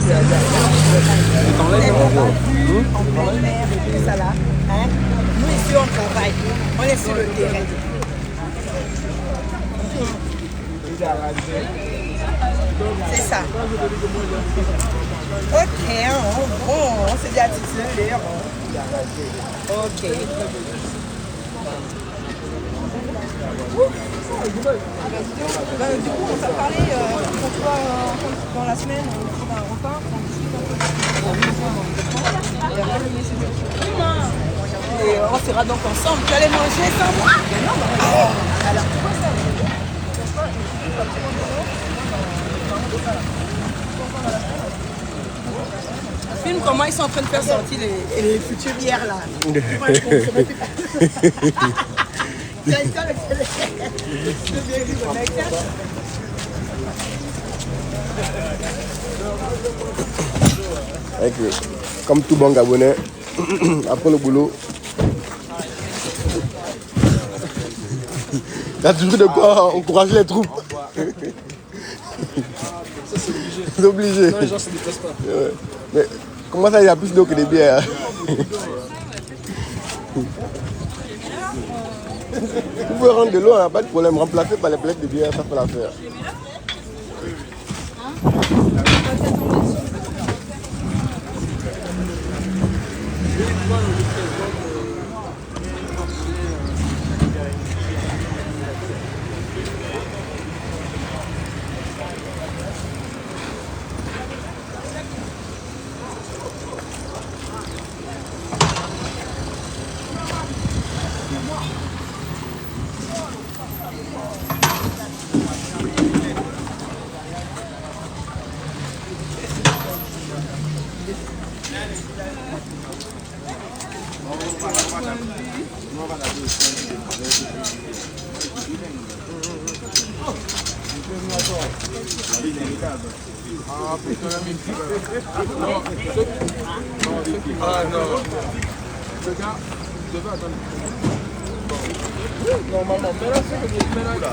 C'est pas vu en plein air et tout ça là. Hein? Nous ici on travaille, on est sur le terrain. C'est ça. Ok, on s'est dit attitude. Ok. Du coup, on s'est parlé pour toi dans la semaine, on va repas, on discute un peu. Et on sera donc ensemble. Tu allais manger sans moi? Alors, pourquoi ça? Filme comment ils sont en train de faire sortir les futures bières là. Moi, je comprends pas. C'est ça le mec. Comme tout bon Gabonais, après le boulot, il y a toujours de quoi encourager les troupes. C'est obligé. Non, les gens se déplacent pas. Ouais. Mais comment ça, il y a plus d'eau que des bières? Vous pouvez rendre de l'eau, pas de problème. Remplacer par les plaques de bière, ça fait l'affaire. Ah non. Le gars, je devais attendre. Normalement, mais là, c'est que je mets là.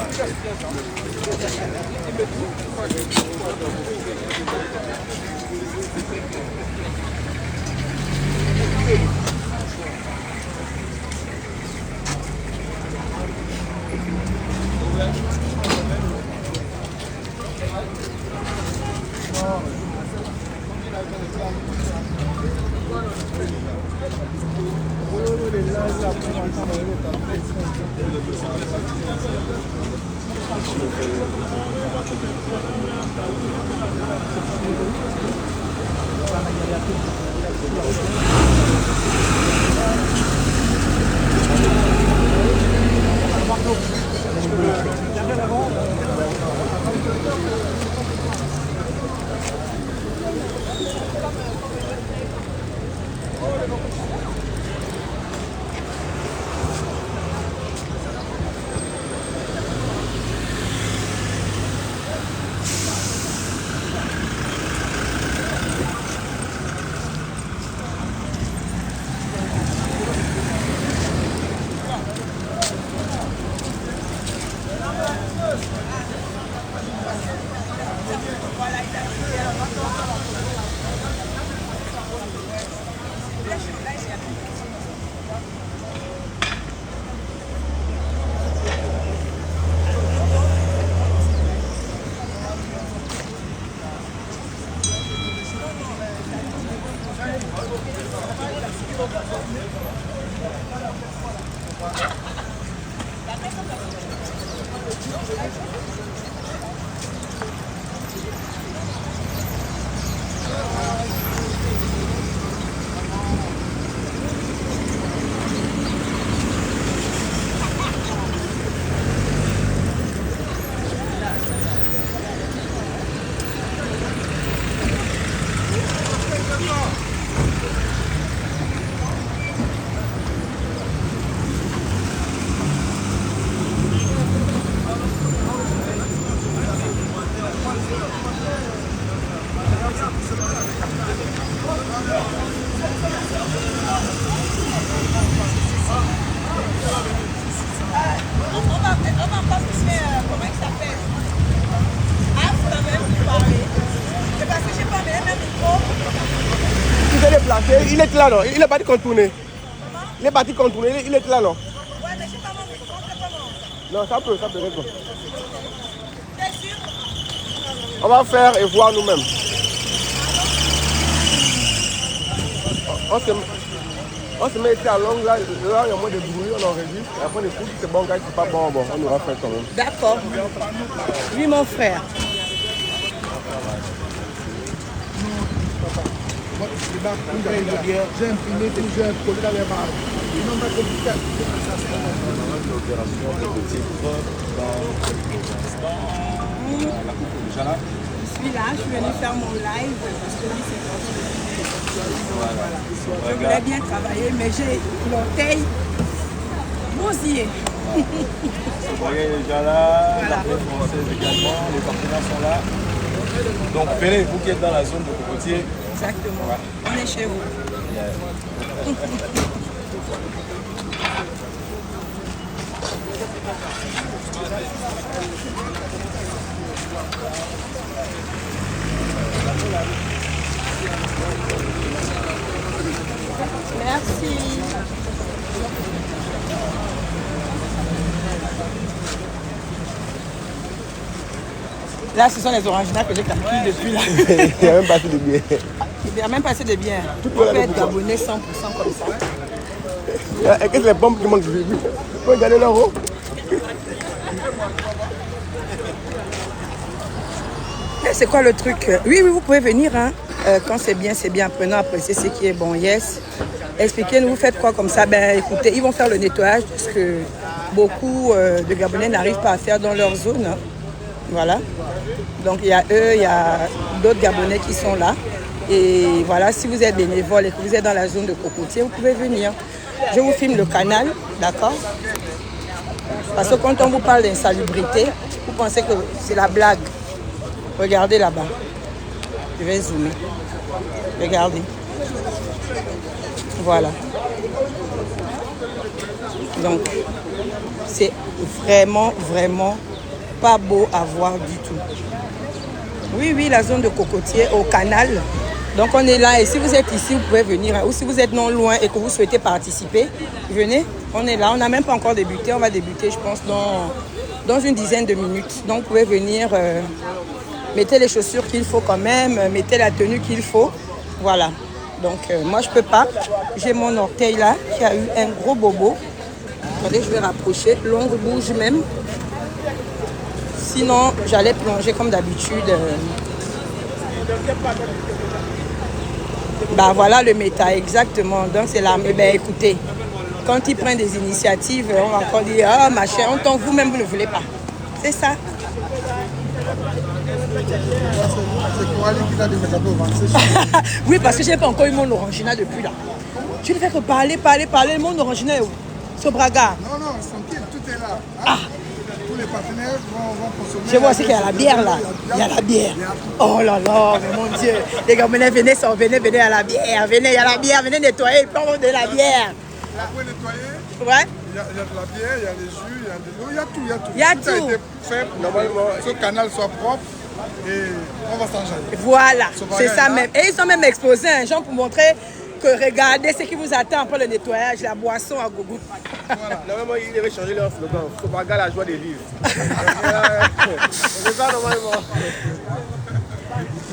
Parce qu'il est là, non? Il est parti contourner. Il est parti contourner, il est là, non? Ouais, mais je sais pas comment. Non, ça peut, d'accord. On va faire et voir nous-mêmes. On se met ici à longue, là il y a moins de bruit, on enregistre. Et après on écoute, c'est bon, gars, c'est pas bon, on aura fait quand même. D'accord. Lui, mon frère. J'ai imprimé tout, j'ai collé dans les barres. Je suis là, je suis venue faire mon live parce que lui, c'est voilà. Je voulais bien travailler, mais j'ai l'orteil bousillé. Vous voyez déjà là, l'armée française également, les partenaires sont là. Donc venez, vous qui êtes dans la zone de Cocotier. Exactement. Ouais. On est chez vous. Merci. Là, ce sont les oranginats que j'ai calculés depuis là. Il n'y a même pas assez de bière. Il n'y a même pas assez de bière. On peut être abonné 100% comme ça. Qu'est-ce que les bombes qui manquent de vie? Tu peux regarder là haut? C'est quoi le truc? Oui, vous pouvez venir. Hein. Quand c'est bien, c'est bien. Prenons apprécier ce qui est bon. Yes. Expliquez-nous, vous faites quoi comme ça? Ben écoutez, ils vont faire le nettoyage parce que beaucoup de Gabonais n'arrivent pas à faire dans leur zone. Hein. Voilà. Donc il y a eux, il y a d'autres Gabonais qui sont là. Et voilà, si vous êtes bénévole et que vous êtes dans la zone de Cocotier, vous pouvez venir. Je vous filme le canal, d'accord? Parce que quand on vous parle d'insalubrité, vous pensez que c'est la blague. Regardez là-bas. Je vais zoomer. Regardez. Voilà. Donc, c'est vraiment, vraiment pas beau à voir du tout. Oui, la zone de Cocotier au canal. Donc, on est là. Et si vous êtes ici, vous pouvez venir. Ou si vous êtes non loin et que vous souhaitez participer, venez. On est là. On n'a même pas encore débuté. On va débuter, je pense, dans une dizaine de minutes. Donc, vous pouvez venir. Mettez les chaussures qu'il faut quand même. Mettez la tenue qu'il faut. Voilà. Donc, moi, je ne peux pas. J'ai mon orteil là qui a eu un gros bobo. Attendez, je vais rapprocher. L'ongle bouge même. Sinon, j'allais plonger comme d'habitude. Bah voilà le méta, exactement. Donc, c'est l'armée. Eh bien, écoutez, quand ils prennent des initiatives, on va encore dire, ah, machin, on tombe, vous-même, vous ne voulez pas. C'est ça. C'est pour aller qui a des méthodes au ventre. Oui, parce que je n'ai pas encore eu mon orangina depuis là. Tu ne fais que parler. Mon orangina est où? Sobraga. Non, tranquille, tout est là. Hein? Ah. Tous les partenaires vont consommer. Je vois aussi qu'il y a la bière là. Il y a la bière. Oh là là, mais mon Dieu. Les gars, venez à la bière. Venez, il y a la bière, venez nettoyer, prendre de la bière. Vous pouvez nettoyer. Ouais. Il y a de la bière, il y a des jus, il y a de l'eau, il y a tout. Il y a tout. tout. A été fait pour que ce canal soit propre et on va s'enjailler. Voilà, c'est ça même. Et ils sont même exposés, hein, genre pour montrer que regardez ce qui vous attend après le nettoyage, la boisson à gogo. Voilà. Normalement, ils devaient changer leur slogan. Faut pas regarder la joie de vivre. C'est ça, normalement.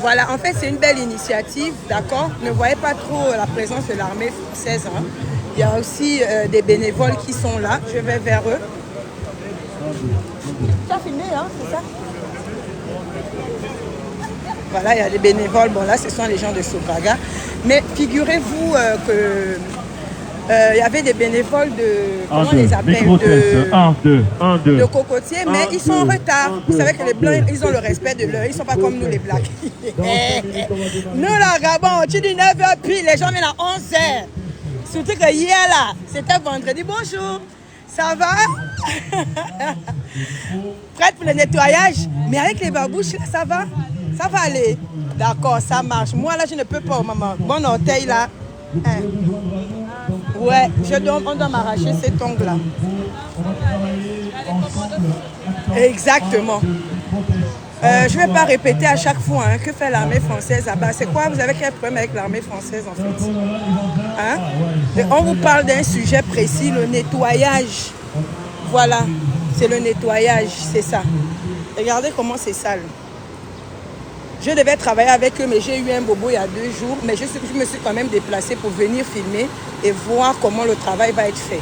Voilà, en fait, c'est une belle initiative, d'accord? Ne voyez pas trop la présence de l'armée française. Hein. Il y a aussi des bénévoles qui sont là. Je vais vers eux. Tu as filmé, hein, c'est ça? Voilà, il y a des bénévoles. Bon, là, ce sont les gens de Sobraga. Mais figurez-vous que il y avait des bénévoles de... Comment on les appelle? De Cocotier, mais ils sont en retard. Vous savez que les Blancs, ils ont le respect de l'heure. Ils ne sont pas comme nous, les Blacks. Nous, là, Gabon, tu dis 9h, puis les gens viennent à 11h. Surtout que hier, là, c'était vendredi. Bonjour, ça va? Prête pour le nettoyage? Mais avec les babouches, là, ça va? Ça va aller? D'accord, ça marche. Moi, là, je ne peux pas, maman. Mon orteil, là. Hein. Ouais, on doit m'arracher cet ongle-là. Exactement. Je ne vais pas répéter à chaque fois hein, que fait l'armée française là-bas. C'est quoi? Vous avez quel problème avec l'armée française en fait hein? Et on vous parle d'un sujet précis, le nettoyage. Voilà, c'est le nettoyage, c'est ça. Regardez comment c'est sale. Je devais travailler avec eux, mais j'ai eu un bobo il y a 2 jours. Mais je me suis quand même déplacée pour venir filmer et voir comment le travail va être fait.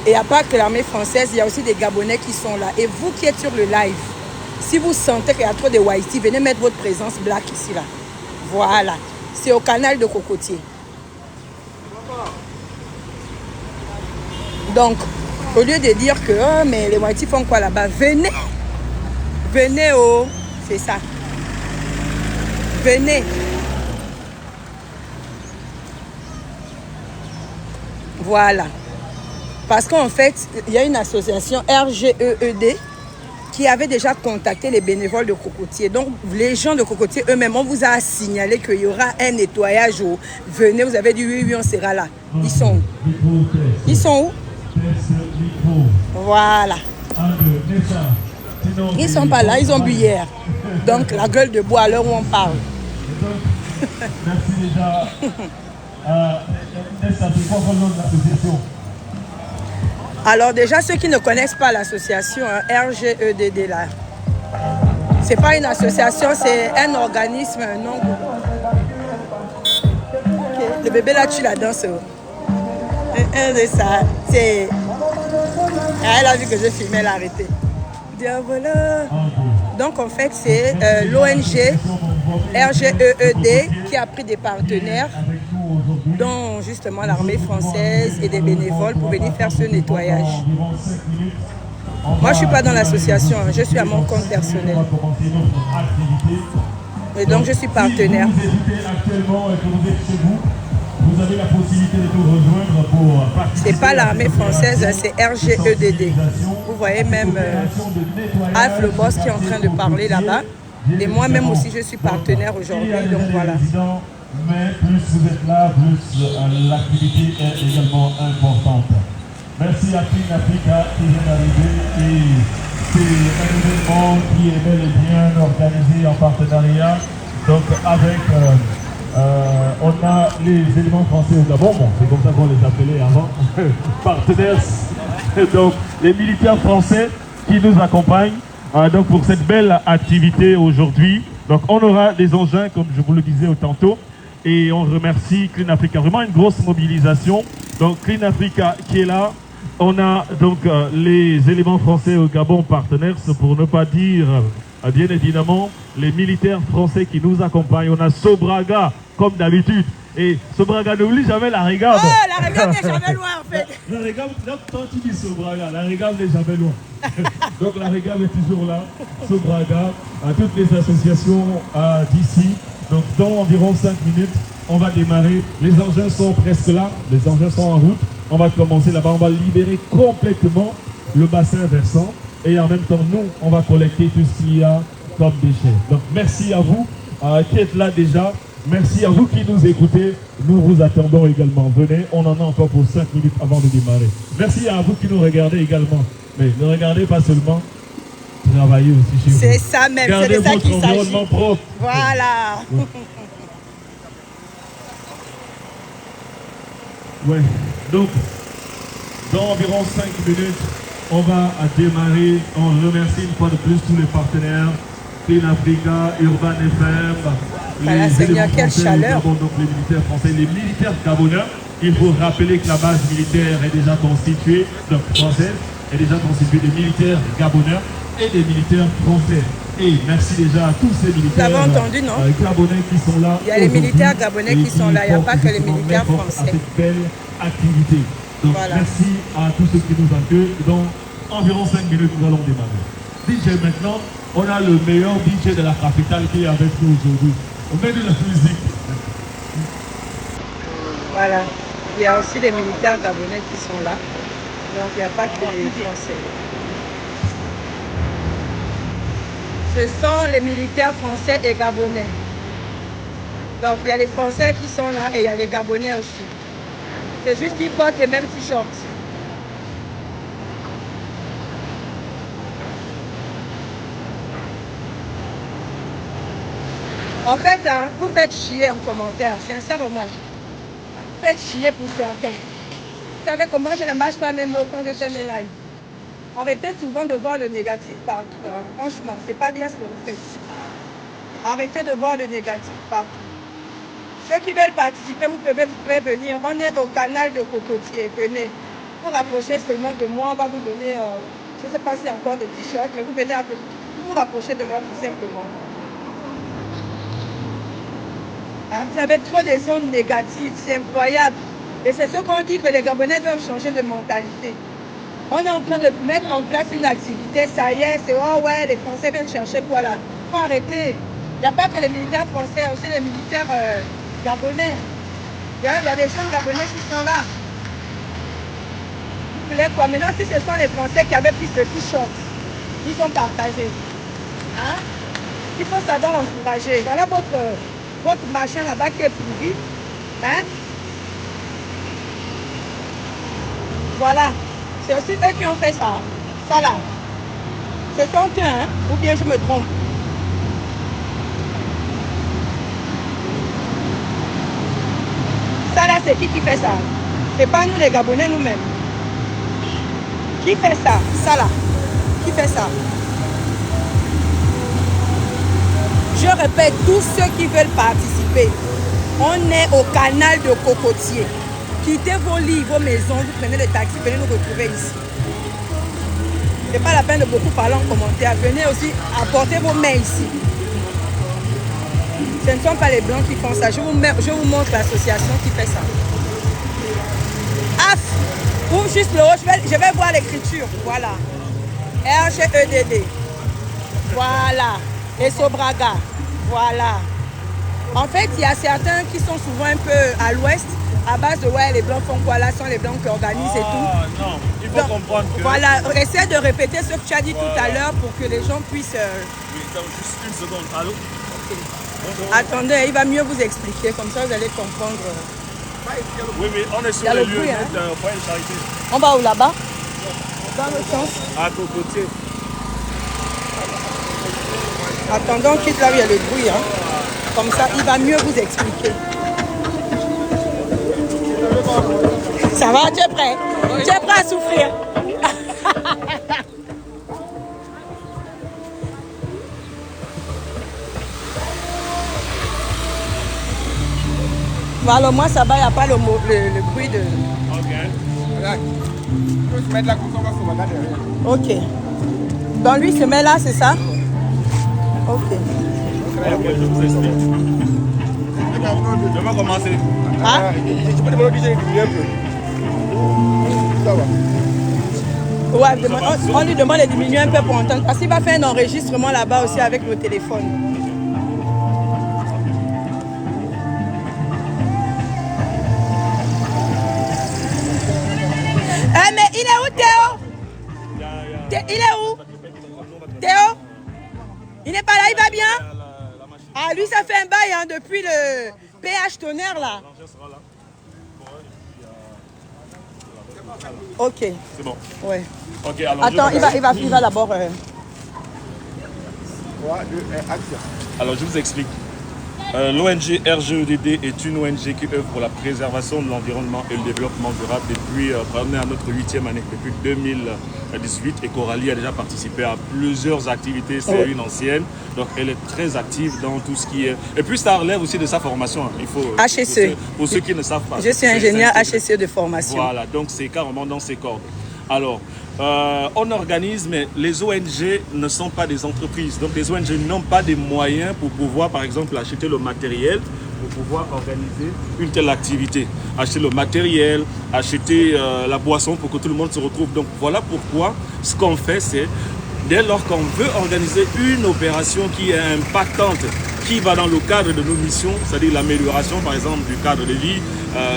Et à part que l'armée française, il y a aussi des Gabonais qui sont là. Et vous qui êtes sur le live, si vous sentez qu'il y a trop de Whitey, venez mettre votre présence black ici, là. Voilà. C'est au canal de Cocotier. Donc, au lieu de dire que oh, mais les Whitey font quoi là-bas, venez. Venez, oh. C'est ça. Venez. Voilà. Parce qu'en fait, il y a une association RGEED qui avait déjà contacté les bénévoles de Cocotier. Donc, les gens de Cocotier eux-mêmes, on vous a signalé qu'il y aura un nettoyage. Venez, vous avez dit oui, oui, on sera là. Ils sont où? Ils sont où? Voilà. Ils ne sont pas là, ils ont bu hier. Donc, la gueule de bois à l'heure où on parle. Merci déjà. C'est quoi le nom de l'association? Alors déjà, ceux qui ne connaissent pas l'association hein, RGEDD, là, c'est pas une association, c'est un organisme, non. Okay. Le bébé là, tu la danses. Un de ça, c'est... Elle a vu que je filmais, elle a arrêté. Voilà. Donc en fait, c'est l'ONG RGEED qui a pris des partenaires, dont justement l'armée française et des bénévoles pour venir faire ce nettoyage. Moi, je ne suis pas dans l'association, hein, je suis à mon compte personnel. Et donc, je suis partenaire. Vous avez la possibilité de nous rejoindre pour participer. C'est pas l'armée française, c'est RGEDD. Vous voyez même Alf le boss qui est en train de parler là-bas. Et moi-même aussi, je suis partenaire aujourd'hui. Donc voilà. Mais plus vous êtes là, plus l'activité est également importante. Merci à Clean Africa qui vient d'arriver. Et c'est un événement qui est bel et bien organisé en partenariat. Donc avec... on a les éléments français au Gabon, bon, c'est comme ça qu'on les appelait avant, partenaires, donc les militaires français qui nous accompagnent donc pour cette belle activité aujourd'hui. Donc on aura des engins, comme je vous le disais tantôt, et on remercie Clean Africa, vraiment une grosse mobilisation. Donc Clean Africa qui est là, on a donc les éléments français au Gabon partenaires, pour ne pas dire... bien évidemment, les militaires français qui nous accompagnent. On a Sobraga, comme d'habitude. Et Sobraga, n'oublie jamais la régable. Oh, la régable n'est jamais loin, en fait. La régable, quand tu dis Sobraga, la régable n'est jamais loin. Donc la régable est toujours là. Sobraga, à toutes les associations d'ici. Donc dans environ 5 minutes, on va démarrer. Les engins sont presque là. Les engins sont en route. On va commencer là-bas. On va libérer complètement le bassin versant. Et en même temps, nous, on va collecter tout ce qu'il y a comme déchets. Donc, merci à vous qui êtes là déjà. Merci à vous qui nous écoutez. Nous vous attendons également. Venez, on en a encore pour 5 minutes avant de démarrer. Merci à vous qui nous regardez également. Mais ne regardez pas seulement, travaillez aussi chez vous. C'est ça même, c'est de ça qu'il s'agit. Environnement propre. Voilà. Ouais. Donc, dans environ 5 minutes, on va démarrer. On remercie une fois de plus tous les partenaires, Clean Africa, Urban FM, Voilà, Seigneur, quelle chaleur. Donc les militaires français, les militaires gabonais. Il faut rappeler que la base militaire est déjà constituée, donc française, est déjà constituée de militaires gabonais et des militaires français. Et merci déjà à tous ces militaires entendu, non? Gabonais qui sont là. Il y a les militaires gabonais qui sont là, il n'y a pas que les militaires français. À cette belle activité. Donc voilà. Merci à tous ceux qui nous accueillent. Dans environ 5 minutes, nous allons démarrer. DJ maintenant, on a le meilleur DJ de la capitale qui est avec nous aujourd'hui. On met de la musique. Voilà. Il y a aussi des militaires gabonais qui sont là. Donc il n'y a pas que les Français. Ce sont les militaires français et gabonais. Donc il y a les Français qui sont là et il y a les Gabonais aussi. C'est juste qu'ils portent les mêmes t-shirts. En fait, hein, vous faites chier en commentaire, sincèrement. Vous faites chier pour certains. Vous savez comment je ne marche pas même quand je fais mes lives. Arrêtez souvent de voir le négatif partout. Hein. Franchement, c'est pas bien ce que vous faites. Arrêtez de voir le négatif partout. Ceux qui veulent participer, vous pouvez venir. On est au canal de Cocotier. Venez. Vous rapprochez seulement de moi, on va vous donner, je ne sais pas si c'est encore des t-shirts, mais vous venez vous rapprocher de moi tout simplement. Hein, vous avez trop des zones négatives, c'est incroyable. Et c'est ce qu'on dit que les Gabonais doivent changer de mentalité. On est en train de mettre en place une activité, ça y est, c'est oh ouais, les Français viennent chercher quoi là. Il faut arrêter. Il n'y a pas que les militaires français, aussi les militaires gabonais. Il y a des gens gabonais qui sont là. Vous voulez quoi? Maintenant, si ce sont les Français qui avaient pris ce t-shirt, ils sont partagés. Hein? Il faut savoir encourager. Voilà votre machin là-bas qui est pourri. Hein? Voilà. C'est aussi eux qui ont fait ça. Ça là. Ce sont eux, hein? Ou bien je me trompe. Ça là, c'est qui fait ça? C'est pas nous les Gabonais nous-mêmes. Qui fait ça? Ça là. Qui fait ça? Je répète, tous ceux qui veulent participer, on est au canal de Cocotier. Quittez vos lits, vos maisons, vous prenez le taxi, venez nous retrouver ici. Ce n'est pas la peine de beaucoup parler en commentaire. Venez aussi apporter vos mains ici. Ce ne sont pas les Blancs qui font ça. Je vous montre l'association qui fait ça. AF, ouvre juste le haut, je vais voir l'écriture. Voilà. RGEDD. Voilà. Et Sobraga. Voilà. En fait, il y a certains qui sont souvent un peu à l'ouest, à base de ouais, les Blancs font quoi là, sont les Blancs qui organisent et tout. Non, il faut comprendre que... Voilà, essaie de répéter ce que tu as dit tout à l'heure pour que les gens puissent... Oui, juste une seconde. Allô? Okay. Attendez, il va mieux vous expliquer, comme ça vous allez comprendre. Oui, mais on est sur le lieu de point de charité. On va où là-bas? Dans le sens? À Cocotier. Attendons qu'il quitte là où il y a le bruit. Hein. Comme ça, il va mieux vous expliquer. Ça va, tu es prêt? Tu es prêt à souffrir? Voilà, moi ça va, il n'y a pas le bruit de... Ok. Donc lui se met là, c'est ça? Ok. Je vous explique. Je vais commencer. Ah? Je peux demander de diminuer un peu. Ça va. Ouais, on lui demande de diminuer un peu pour entendre. Parce qu'il va faire un enregistrement là-bas aussi avec le téléphone. Ah, mais il est où Théo? Il est où Théo? Il n'est pas là, il va bien? Ah, lui, ça fait un bail hein, depuis le PH Tonnerre là. Ok. C'est bon. Ouais. Ok, alors attends, il va d'abord. 3, 2, 1, action. Alors, je vous explique. L'ONG RGEDD est une ONG qui œuvre pour la préservation de l'environnement et le développement durable depuis, on est à notre 8e année, depuis 2018. Et Coralie a déjà participé à plusieurs activités, c'est une ancienne. Donc elle est très active dans tout ce qui est... Et puis ça relève aussi de sa formation. Il faut, HSE. Pour ceux qui ne savent pas. Je suis ingénieur HSE de formation. Voilà, donc c'est carrément dans ses cordes. Alors, on organise, mais les ONG ne sont pas des entreprises. Donc les ONG n'ont pas des moyens pour pouvoir, par exemple, acheter le matériel pour pouvoir organiser une telle activité. Acheter le matériel, acheter la boisson pour que tout le monde se retrouve. Donc voilà pourquoi ce qu'on fait, c'est dès lors qu'on veut organiser une opération qui est impactante, qui va dans le cadre de nos missions, c'est-à-dire l'amélioration, par exemple, du cadre de vie,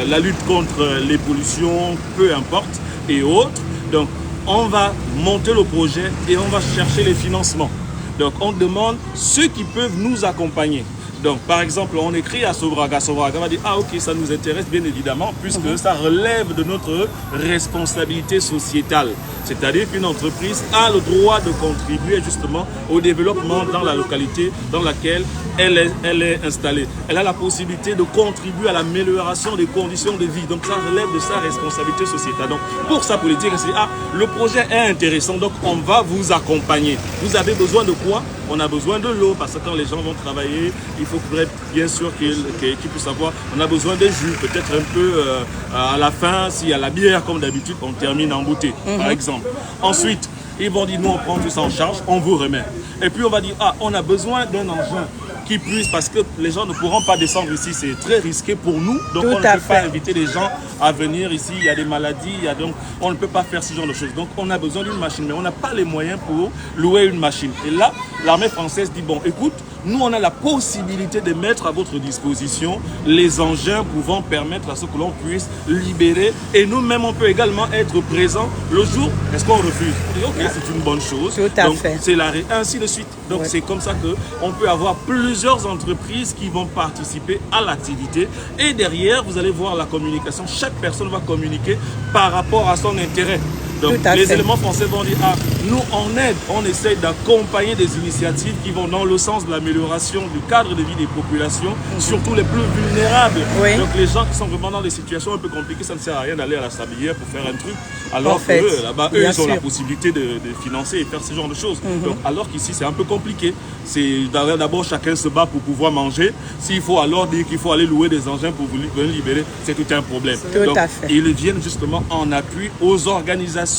la lutte contre les pollutions, peu importe, et autres. Donc, on va monter le projet et on va chercher les financements. Donc, on demande ceux qui peuvent nous accompagner. Donc, par exemple, on écrit à Sobraga. Sobraga va dire, ah ok, ça nous intéresse bien évidemment, puisque ça relève de notre responsabilité sociétale. C'est-à-dire qu'une entreprise a le droit de contribuer justement au développement dans la localité dans laquelle elle est installée. Elle a la possibilité de contribuer à l'amélioration des conditions de vie. Donc, ça relève de sa responsabilité sociétale. Donc, pour sa politique, c'est ah, le projet est intéressant, donc on va vous accompagner. Vous avez besoin de quoi? On a besoin de l'eau, parce que quand les gens vont travailler, il faut bien sûr qu'ils puissent savoir, on a besoin de jus, peut-être un peu à la fin, s'il y a la bière, comme d'habitude, on termine en bouteille, par exemple. Ensuite, ils vont dire, nous on prend tout ça en charge, on vous remet. Et puis on va dire, ah, on a besoin d'un engin qui puisse, parce que les gens ne pourront pas descendre ici, c'est très risqué pour nous, donc on ne peut pas inviter les gens à venir ici, il y a des maladies, donc on ne peut pas faire ce genre de choses. Donc on a besoin d'une machine, mais on n'a pas les moyens pour louer une machine. Et là, l'armée française dit, bon, écoute, nous on a la possibilité de mettre à votre disposition les engins pouvant permettre à ce que l'on puisse libérer, et nous-mêmes on peut également être présents le jour. Est-ce qu'on refuse? On dit, ok, c'est une bonne chose. Tout à fait. C'est l'arrêt, ainsi de suite. Donc c'est comme ça qu'on peut avoir plusieurs entreprises qui vont participer à l'activité, et derrière vous allez voir la communication. Chaque personne va communiquer par rapport à son intérêt. Donc les éléments français vont dire, ah, nous on aide, on essaie d'accompagner des initiatives qui vont dans le sens de l'amélioration du cadre de vie des populations, surtout les plus vulnérables. Oui. Donc les gens qui sont vraiment dans des situations un peu compliquées, ça ne sert à rien d'aller à la sablière pour faire un truc, alors que là-bas, eux, ils ont la possibilité de financer et faire ce genre de choses. Donc, alors qu'ici, c'est un peu compliqué. C'est d'abord chacun se bat pour pouvoir manger. S'il faut alors dire qu'il faut aller louer des engins pour venir libérer, c'est tout un problème. Donc, ils viennent justement en appui aux organisations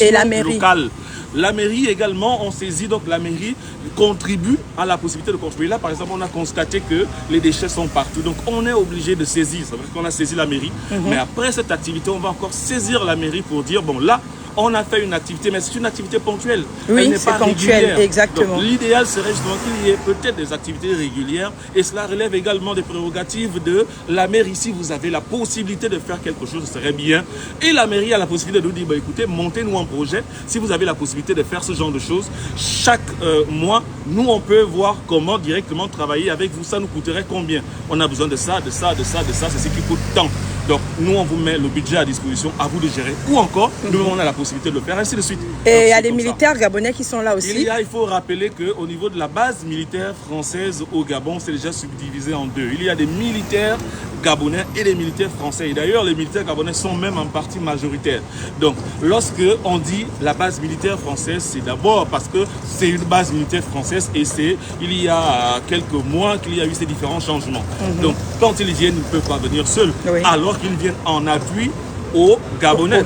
locales. La mairie également, on saisit, donc la mairie contribue à la possibilité de construire. Là, par exemple, on a constaté que les déchets sont partout. Donc, on est obligé de saisir. C'est vrai qu'on a saisi la mairie. Mais après cette activité, on va encore saisir la mairie pour dire, bon, là, on a fait une activité, mais c'est une activité ponctuelle. Oui, c'est ponctuel, exactement. L'idéal serait justement qu'il y ait peut-être des activités régulières, et cela relève également des prérogatives de la mairie. Si vous avez la possibilité de faire quelque chose, ce serait bien. Et la mairie a la possibilité de nous dire, bah, écoutez, montez-nous un projet. Si vous avez la possibilité de faire ce genre de choses, chaque mois, nous, on peut voir comment directement travailler avec vous. Ça nous coûterait combien? On a besoin de ça, de ça, de ça, de ça. C'est ce qui coûte tant. Donc, nous, on vous met le budget à disposition, à vous de gérer. Ou encore, nous, on a la possibilité de le faire, ainsi de suite. Et il y a des militaires gabonais qui sont là aussi. Il faut rappeler qu'au niveau de la base militaire française au Gabon, c'est déjà subdivisé en deux. Il y a des militaires gabonais et des militaires français. Et d'ailleurs, les militaires gabonais sont même en partie majoritaires. Donc, lorsque on dit la base militaire française, c'est d'abord parce que c'est une base militaire française, et c'est il y a quelques mois qu'il y a eu ces différents changements. Donc, quand ils viennent, ils ne peuvent pas venir seuls. Alors qu'ils viennent en appui aux Gabonais.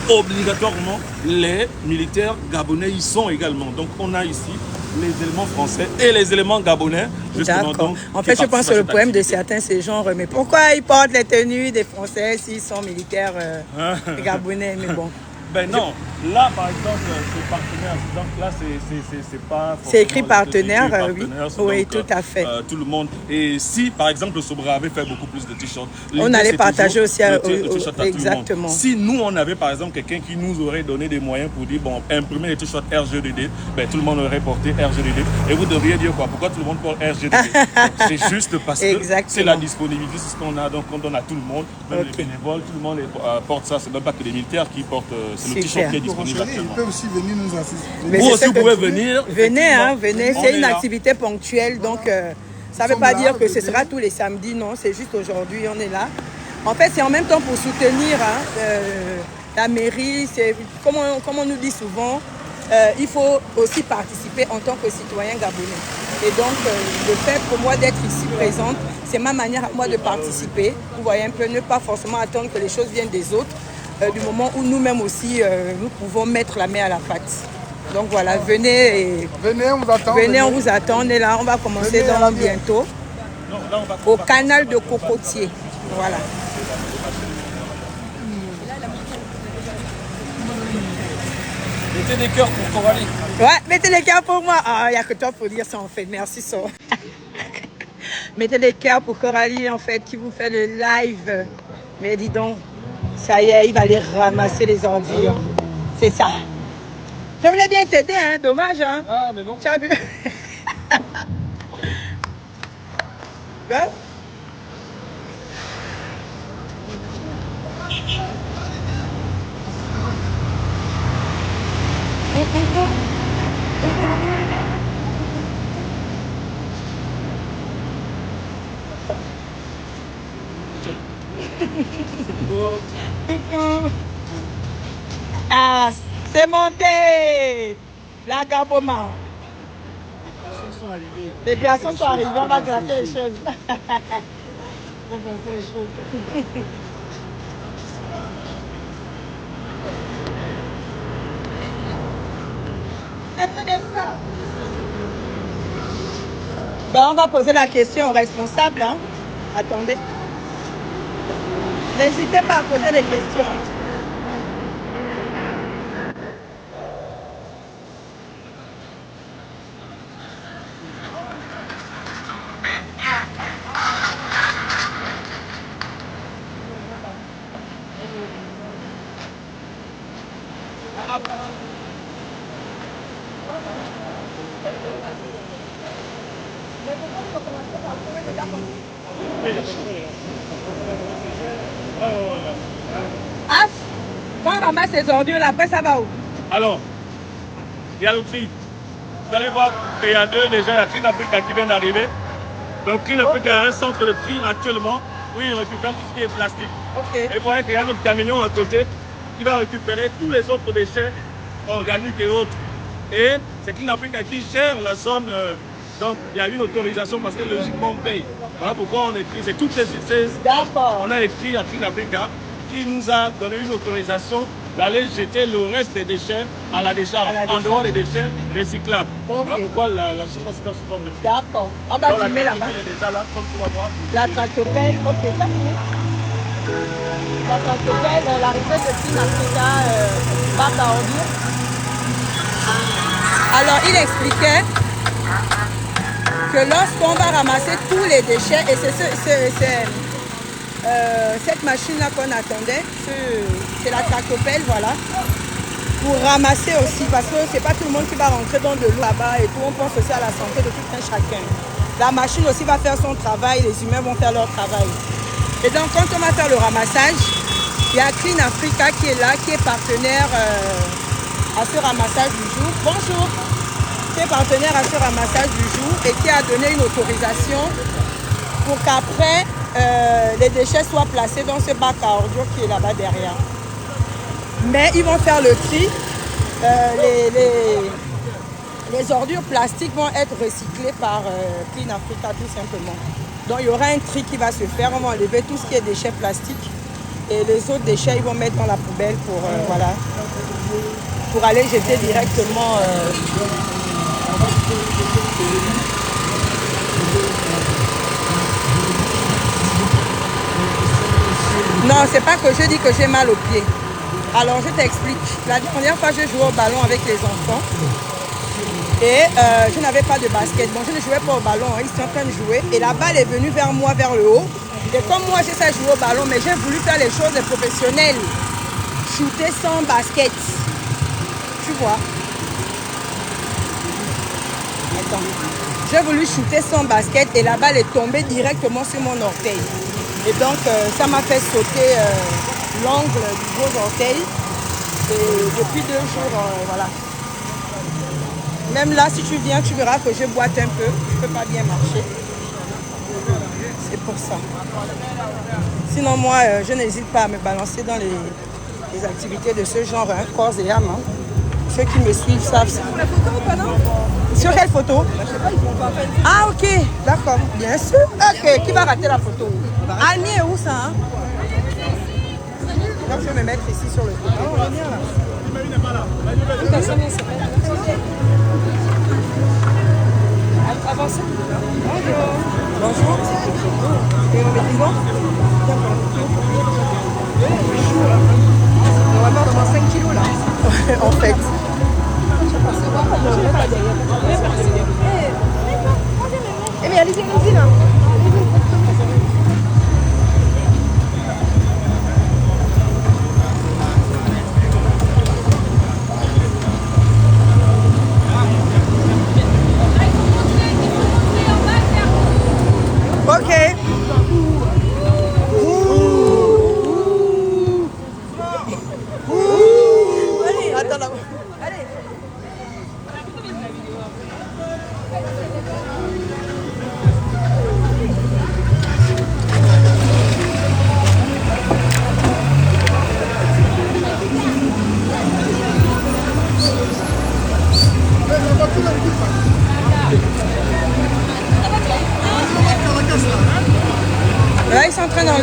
Obligatoirement, les militaires gabonais y sont également. Donc, on a ici les éléments français et les éléments gabonais. D'accord. En fait, je pense que le problème de certains, c'est genre, mais pourquoi ils portent les tenues des Français s'ils sont militaires gabonais? Mais bon. Ben non, là par exemple, c'est partenaire. Donc là, c'est pas. C'est écrit partenaire, oui. Oui, tout à fait. Tout le monde. Et si par exemple le Sobra avait fait beaucoup plus de t-shirts, on allait partager aussi le t-shirt à exactement. Tout le monde. Si nous on avait par exemple quelqu'un qui nous aurait donné des moyens pour dire bon, imprimer les t-shirts RGDD, ben tout le monde aurait porté RGDD. Et vous devriez dire quoi? Pourquoi tout le monde porte RGDD? C'est juste parce que c'est la disponibilité, c'est ce qu'on a. Donc on donne à tout le monde, même les bénévoles, tout le monde porte ça. C'est même pas que les militaires qui portent. C'est le t-shirt qui est disponible actuellement. Ils peuvent aussi venir nous assister. Vous aussi, vous pouvez venir. Venez, hein, venez. C'est une activité ponctuelle, donc ça ne veut pas dire que ce sera tous les samedis, non. C'est juste aujourd'hui, on est là. En fait, c'est en même temps pour soutenir la mairie. Comme on nous dit souvent, il faut aussi participer en tant que citoyen gabonais. Et donc, le fait pour moi d'être ici présente, c'est ma manière à moi de participer. Vous voyez un peu, ne pas forcément attendre que les choses viennent des autres. Du moment où nous-mêmes aussi, nous pouvons mettre la main à la pâte. Donc voilà, venez. Venez, on vous attend. Venez, on vous attend. On est là, on va commencer bientôt. Non, là, on va au canal de Cocotier. Voilà. Mettez des cœurs pour Coralie. Ouais, mettez les cœurs pour moi. Ah, il n'y a que toi pour dire ça en fait. Merci, ça. Mettez les cœurs pour Coralie en fait, qui vous fait le live. Mais dis donc. Ça y est, il va aller ramasser les ordures. C'est ça. Je voulais bien t'aider, hein. Dommage, hein. Ah, mais non. Tu as vu? Hein? Ah, c'est monté! La Gaboma. Les personnes sont arrivées, on va gratter les choses. On va gratter les choses. Ben, on va poser la question au responsable. Hein? Attendez. N'hésitez pas à poser des questions. Ah, quand on ramasse ces ordures, après ça va où? Alors, il y a le tri. Vous allez voir qu'il y a deux déjà, la Clean Africa qui vient d'arriver. Donc Clean Africa a un centre de tri actuellement où il récupère tout ce qui est plastique. Ok. Et vous voyez qu'il y a notre camion à côté qui va récupérer tous les autres déchets organiques et autres. Et c'est Clean Africa qui gère la zone. Donc il y a une autorisation parce que logiquement on paye. Voilà pourquoi on écrit. C'est toutes ces. D'accord. On a écrit à Clean Africa qui nous a donné une autorisation d'aller jeter le reste des déchets à la décharge, en dehors des déchets recyclables. Ok. Voilà pourquoi la surface est sous forme de tri. D'accord. On va filmer là-bas. Elle est déjà là, comme tu vas voir. La tractopelle, ok, ça c'est. La tractopelle, la recette de Clean Africa, bac à ordures. Alors, il expliquait que lorsqu'on va ramasser tous les déchets, et c'est cette machine-là qu'on attendait, c'est la tractopelle, voilà, pour ramasser aussi, parce que c'est pas tout le monde qui va rentrer dans de l'eau là-bas et tout, on pense aussi à la santé de tout un chacun. La machine aussi va faire son travail, les humains vont faire leur travail. Et donc, quand on va faire le ramassage, il y a Clean Africa qui est là, qui est partenaire à ce ramassage du jour. Bonjour! Qui est partenaire à ce ramassage du jour et qui a donné une autorisation pour qu'après, les déchets soient placés dans ce bac à ordures qui est là-bas derrière. Mais ils vont faire le tri. Les ordures plastiques vont être recyclées par Clean Africa tout simplement. Donc il y aura un tri qui va se faire. On va enlever tout ce qui est déchets plastiques. Et les autres déchets, ils vont mettre dans la poubelle pour, voilà, pour aller jeter directement. Non, c'est pas que je dis que j'ai mal aux pieds. Alors je t'explique. La dernière fois, je jouais au ballon avec les enfants. Et je n'avais pas de basket. Bon, je ne jouais pas au ballon, hein. Ils sont en train de jouer. Et la balle est venue vers moi, vers le haut. Et comme moi, je sais jouer au ballon, mais j'ai voulu faire les choses professionnelles. Shooter sans basket. Tu vois. Attends. J'ai voulu shooter sans basket et la balle est tombée directement sur mon orteil. Et donc, ça m'a fait sauter l'angle du gros orteil. Et depuis 2 jours, voilà. Même là, si tu viens, tu verras que je boite un peu. Je ne peux pas bien marcher. C'est pour ça. Sinon, moi, je n'hésite pas à me balancer dans les activités de ce genre, hein, corps et âme. Hein. Ceux qui me suivent savent. Pour la photo ou pas, non? Sur quelle photo? Je sais pas, ils vont pas faire. Ah, ok, d'accord, bien sûr. Ok, qui va rater la photo? Almi est où ça, hein? Donc, je vais me mettre ici sur le côté. Oh, on est bien là. Personne ne s'appelle. Avancez. Bonjour. Bonjour. Et on met du vent? On va perdre moins 5 kilos là. En fait. Eh mais allez-y là. Ok.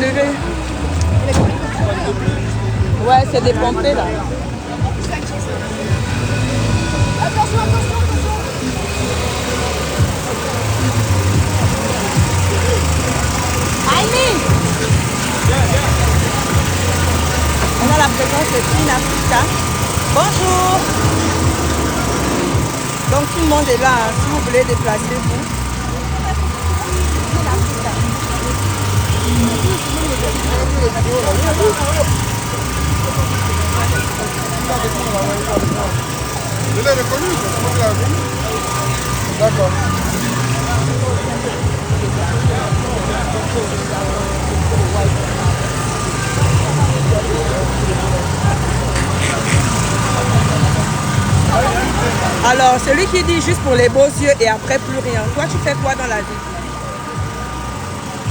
enlever. Ouais, c'est dépompé là. Attention, attention, attention. Aïmi. On a la présence de Clean Africa. Bonjour. Donc tout le monde est là, hein. Si vous voulez déplacer-vous. Je l'ai reconnu, c'est moi qui l'ai reconnu. D'accord. Alors, celui qui dit juste pour les beaux yeux et après plus rien. Toi, tu fais quoi dans la vie?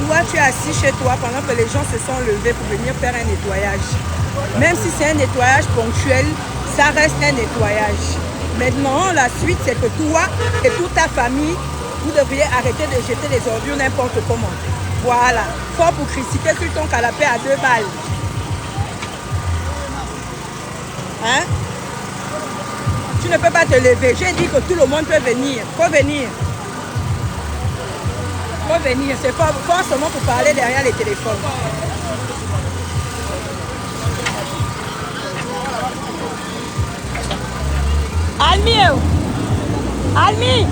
Toi, tu es assis chez toi pendant que les gens se sont levés pour venir faire un nettoyage. Même si c'est un nettoyage ponctuel, ça reste un nettoyage. Maintenant, la suite, c'est que toi et toute ta famille, vous devriez arrêter de jeter les ordures n'importe comment. Voilà. Fort pour critiquer sur ton canapé à 2 balles. Hein? Tu ne peux pas te lever. J'ai dit que tout le monde peut venir. Faut venir. Faut venir. C'est pas seulement pour parler derrière les téléphones. Almi! Almi!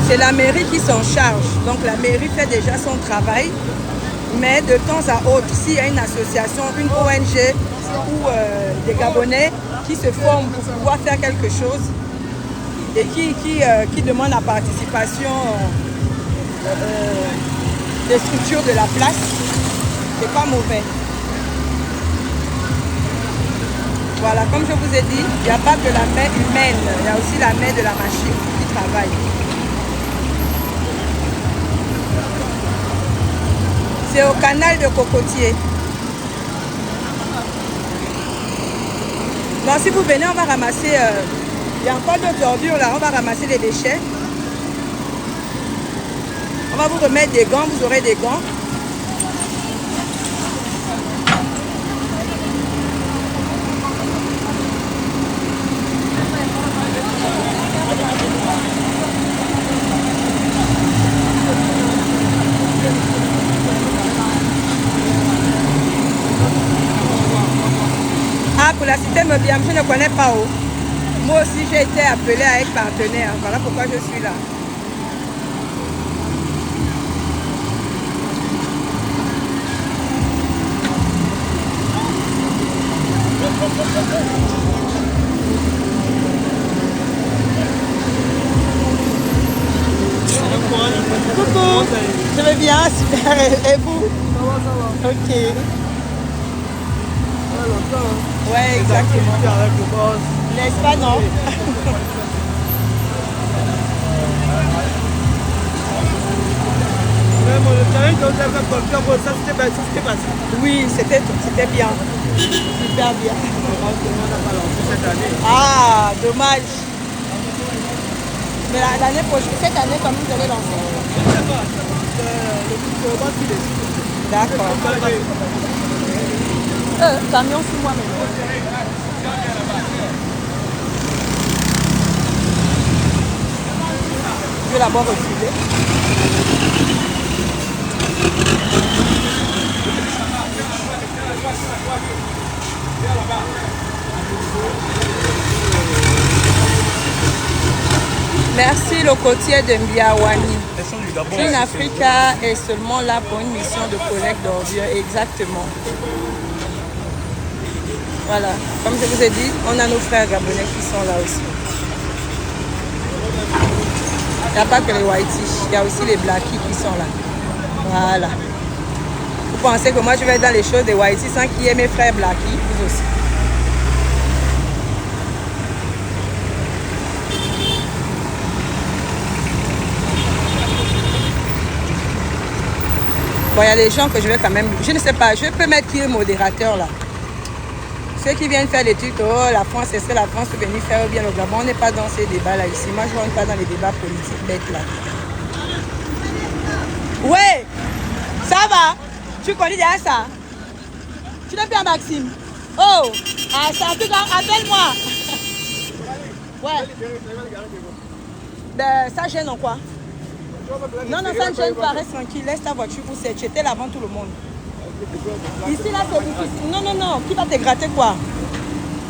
C'est la mairie qui s'en charge. Donc la mairie fait déjà son travail. Mais de temps à autre, s'il y a une association, une ONG ou des Gabonais qui se forment pour pouvoir faire quelque chose et qui demandent la participation des structures de la place, c'est pas mauvais. Voilà, comme je vous ai dit, il n'y a pas que la main humaine, il y a aussi la main de la machine qui travaille. C'est au canal de Cocotier. Bon, si vous venez, on va ramasser... il y a encore d'autres ordures là, on va ramasser les déchets. On va vous remettre des gants, vous aurez des gants. Ah, pour la cité Mebiam, je ne connais pas où. Moi aussi, j'ai été appelée à être partenaire. Voilà pourquoi je suis là. Coucou, je vais bien, super. Et vous? Ça va. Ok. Ouais, exactement. N'est-ce pas, non? Oui, c'était bien. Super bien. Ah, dommage. Mais l'année prochaine, cette année, quand vous allez lancer? Je ne sais pas. D'accord. Camion sous moi maintenant. Je vais d'abord refuser. Merci le côtier de Mbiawani. Clean Africa est seulement là pour une mission de collecte d'ordures, exactement. Voilà, comme je vous ai dit, on a nos frères gabonais qui sont là aussi. Il n'y a pas que les Whiteys, il y a aussi les Blackies qui sont là. Voilà. Vous pensez que moi je vais être dans les choses des Whiteys sans qu'il y ait mes frères Blackies, vous aussi. Bon, il y a des gens que je vais quand même... Je ne sais pas, je peux mettre qui est modérateur là. Ceux qui viennent faire des tutos, oh, la France, est-ce que la France peut venir faire bien le Gabon? On n'est pas dans ces débats-là ici. Moi, je ne rentre pas dans les débats politiques bêtes là. Ouais, ça va? Tu connais déjà ça? Tu n'es plus à Maxime? Oh, ah, ça, en tout cas, appelle-moi. Ouais. Ben, ça gêne en quoi? Non, non, ça ne gêne pas, reste tranquille, laisse ta voiture pour cette. J'étais là avant tout le monde. Ici, là, c'est difficile. Non, non, non, qui va te gratter quoi?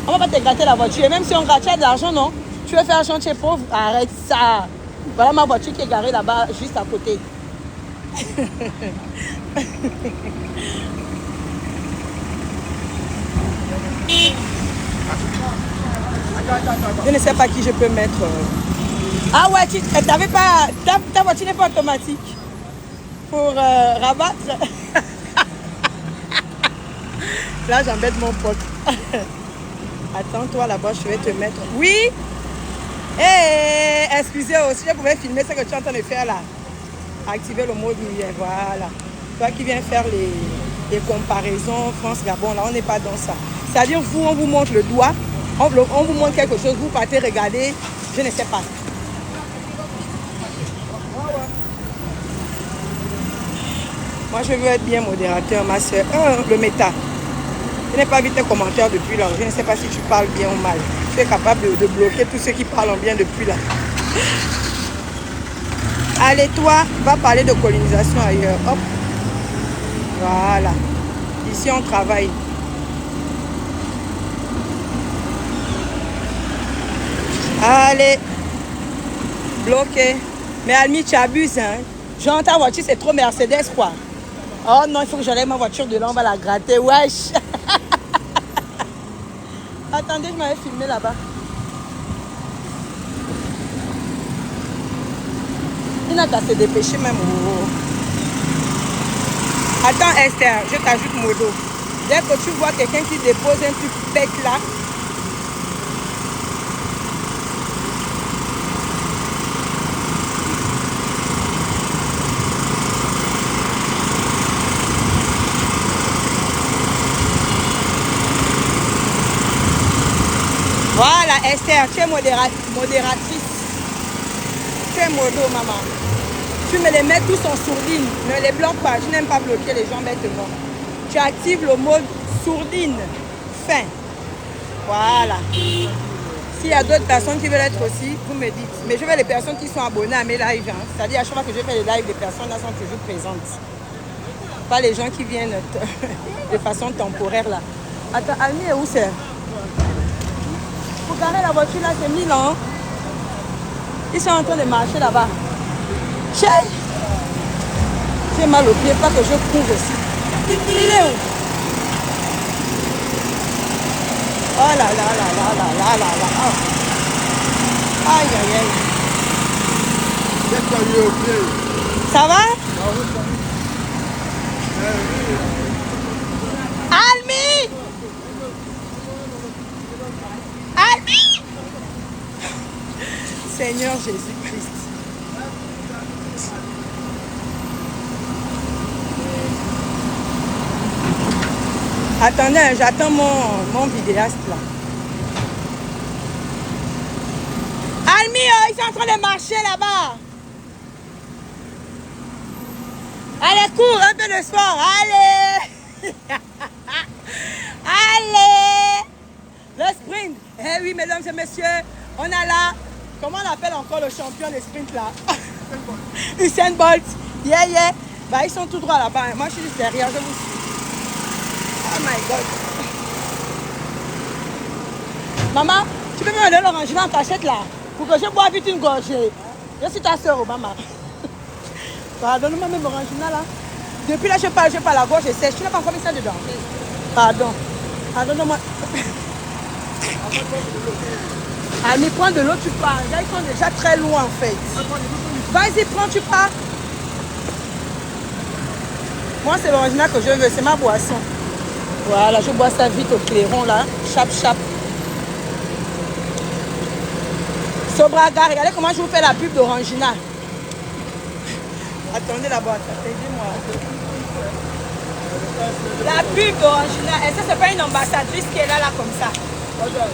On va pas te gratter la voiture. Et même si on gratte, tu as de l'argent, non? Tu veux faire un chantier pauvre? Arrête ça. Voilà ma voiture qui est garée là-bas, juste à côté. Je ne sais pas qui je peux mettre. Ah ouais, t'avais pas, ta voiture n'est pas automatique pour rabattre. Là, j'embête mon pote. Attends-toi là-bas, je vais te mettre. Oui. Excusez aussi, je pouvais filmer ce que tu es en train de faire là. Activer le mode lumière, voilà. Toi qui viens faire les comparaisons France-Gabon, là, on n'est pas dans ça. C'est-à-dire, vous, on vous montre le doigt, on vous montre quelque chose, vous partez regarder, je ne sais pas. Moi, je veux être bien modérateur, ma soeur. Le méta. Je n'ai pas vu tes commentaires depuis là. Je ne sais pas si tu parles bien ou mal. Tu es capable de bloquer tous ceux qui parlent bien depuis là. Allez, toi, va parler de colonisation ailleurs. Hop. Voilà. Ici, on travaille. Allez. Bloqué. Mais Almi, tu abuses, hein. Genre, ta voiture, c'est trop Mercedes, quoi. Oh non, il faut que j'enlève ma voiture de là, on va la gratter. Wesh. Attendez, je m'avais filmé là-bas. Il n'a qu'à se dépêcher même. Oh. Attends Esther, je t'ajoute Modo. Dès que tu vois quelqu'un qui dépose un truc bête là, voilà Esther, tu es modératrice. Tu es modo maman. Tu me les mets tous en sourdine. Ne les bloque pas. Je n'aime pas bloquer les gens bêtement. Tu actives le mode sourdine. Fin. Voilà. S'il y a d'autres personnes qui veulent être aussi, vous me dites. Mais je veux les personnes qui sont abonnées à mes lives. Hein. C'est-à-dire à chaque fois que je fais les lives, les personnes là sont toujours présentes. Pas les gens qui viennent de façon temporaire là. Attends, Almi est où c'est? Pour garer la voiture là, c'est 1000 ans. Ils sont en train de marcher là-bas. J'ai mal au pied, pas que je cours aussi. Il est où? Oh là là là là là là là là. Oh. Aïe aïe aïe. Ça va? Almi! Almi! Seigneur Jésus-Christ. Attendez, j'attends mon vidéaste là. Almi, ils sont en train de marcher là-bas. Allez, cours, un peu de sport. Allez. Allez. Le sprint. Eh oui, mesdames et messieurs, on a là, comment on appelle encore le champion de sprint là? Usain Bolt. Yeah, yeah. Bah, ils sont tout droit là-bas. Moi, je suis juste derrière, je vous suis. Oh my God. Maman, tu peux me donner l'orange dans ta cachette là pour que je bois vite une gorgée. Je suis ta soeur, maman. Pardonne-moi même l'orange là. Depuis là, je parle la gorge sèche. Tu n'as pas encore mis ça dedans. Pardon. Pardonne-moi. Allez, prends de l'eau, tu pars. Là, ils sont déjà très loin en fait. Vas-y, prends, tu pars. Moi, c'est l'original que je veux, c'est ma boisson. Voilà, je bois ça vite au clairon là. Chap, chap. Sobraga, regardez comment je vous fais la pub d'Orangina. Attendez là-bas, aidez-moi. La pub d'Orangina, est-ce que c'est pas une ambassadrice qui est là comme ça?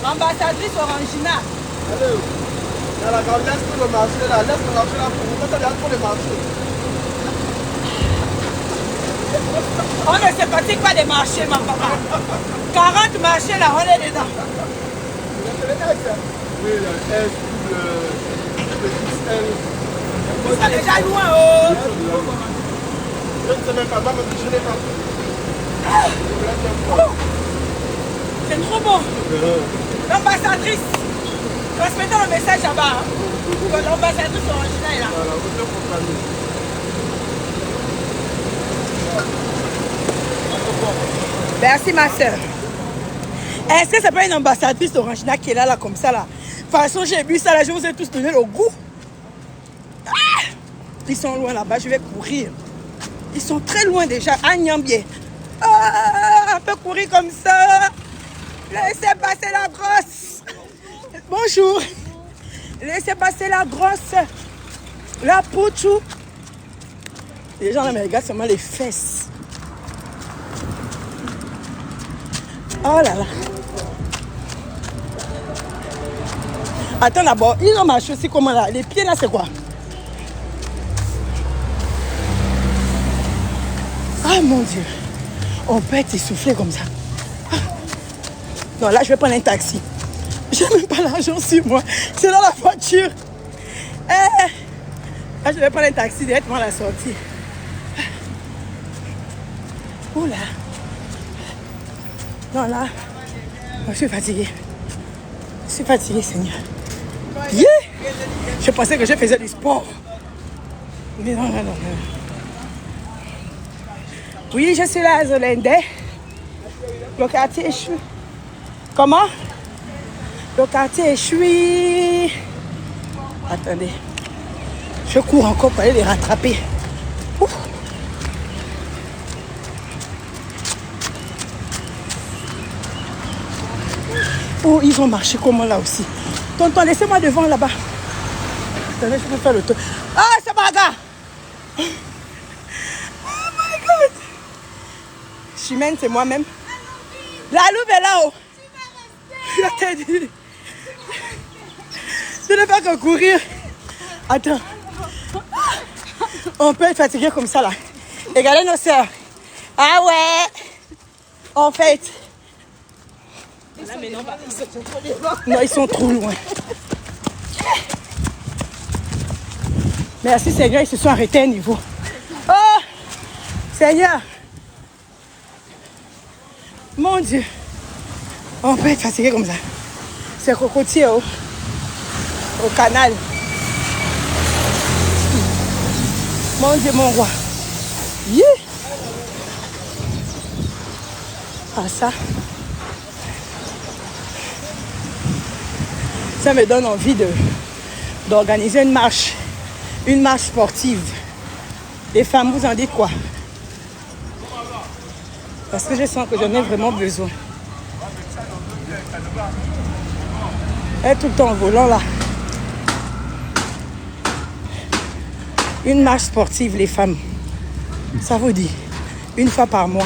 Ambassadrice Orangina. Allez, dans la grande, laisse tout le marché là, laisse le marché là pour vous, quand il y a trop de marchés. On ne se pratique pas des marchés, ma papa. 40 marchés là, on est dedans. Oui, le S, le XL. Vous êtes déjà loin, oh. Je ne sais même pas, moi-même, je n'ai pas. C'est trop bon. L'ambassadrice. Transmettons le message là-bas. L'ambassadrice Orangina est là. Voilà, vous êtes pour famille. Merci ma soeur. Est-ce que c'est pas une ambassadrice d'Orangina qui est là comme ça là? De toute façon, j'ai bu ça là, je vous ai tous donné le goût. Ah! Ils sont loin là-bas, je vais courir. Ils sont très loin déjà, à Niambier. Ah, on peut courir comme ça. Laissez passer la grosse. Bonjour. Laissez passer la grosse. La pouchou. Les gens là me regardent seulement les fesses. Oh là là. Attends d'abord, ils ont marché aussi comment là? Les pieds là c'est quoi? Ah mon Dieu. On peut être essoufflé comme ça. Non là je vais prendre un taxi. J'ai même pas l'argent sur moi. C'est dans la voiture. Là je vais prendre un taxi directement à la sortie. Oula. Non là. Je suis fatiguée. Je suis fatiguée, Seigneur. Yeah! Je pensais que je faisais du sport. Mais non. Oui, je suis là à Zolende. Le quartier échoue. Comment? Le quartier échoue. Attendez. Je cours encore pour aller les rattraper. Ouf. Oh, ils ont marché comment là aussi? Tonton, laissez-moi devant là-bas. Attendez, je peux faire le tour. Ah, c'est bagarre! Oh my God! Chimène, c'est moi-même. La loupe est là-haut. Je t'ai dit. Je ne fais pas que courir. Attends. On peut être fatigué comme ça là. Regardez nos sœurs. Ah ouais! En fait. Non, ils sont trop loin. Merci Seigneur, ils se sont arrêtés à un niveau. Oh Seigneur. Mon Dieu. On peut être fatigué comme ça. C'est cocotier au canal. Mon Dieu, mon roi. Yeah. Ah ça. Ça me donne envie d'organiser une marche sportive. Les femmes, vous en dites quoi? Parce que je sens que j'en ai vraiment besoin. Et tout le temps en volant là. Une marche sportive, les femmes. Ça vous dit, une fois par mois.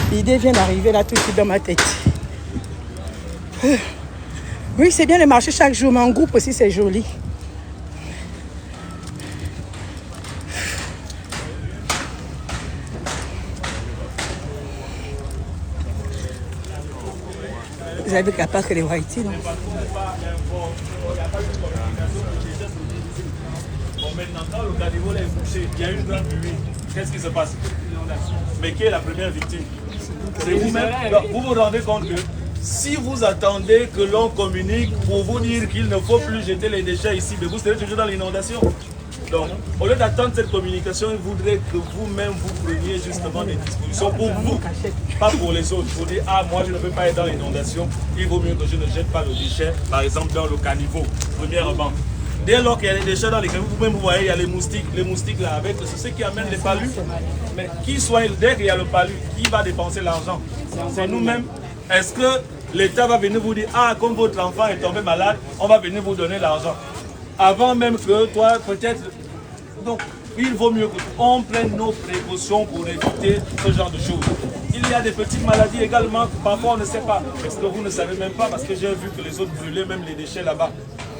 L'idée vient d'arriver là tout de suite dans ma tête. Oui, c'est bien de marcher chaque jour, mais en groupe aussi, c'est joli. Vous avez capable que les Whitey, non? Bon, maintenant, quand le caniveau est bouché, il y a une grande pluie. Qu'est-ce qui se passe? Mais qui est la première victime? C'est vous-même. Vous vous rendez compte que si vous attendez que l'on communique pour vous dire qu'il ne faut plus jeter les déchets ici, mais vous serez toujours dans l'inondation. Donc, au lieu d'attendre cette communication, il voudrait que vous-même vous preniez justement des dispositions pour vous, pas pour les autres. Pour dire, ah, moi je ne veux pas être dans l'inondation, il vaut mieux que je ne jette pas le déchet, par exemple dans le caniveau, premièrement. Dès lors qu'il y a des déchets dans les caniveaux, vous-même vous voyez, il y a les moustiques là avec, c'est ce qui amène les palus. Mais qui soit, dès qu'il y a le palu, qui va dépenser l'argent? C'est nous-mêmes. Est-ce que l'État va venir vous dire, ah, comme votre enfant est tombé malade, on va venir vous donner l'argent? Avant même que toi, peut-être... Donc, il vaut mieux qu'on prenne nos précautions pour éviter ce genre de choses. Il y a des petites maladies également, parfois on ne sait pas. Est-ce que vous ne savez même pas parce que j'ai vu que les autres brûlaient même les déchets là-bas.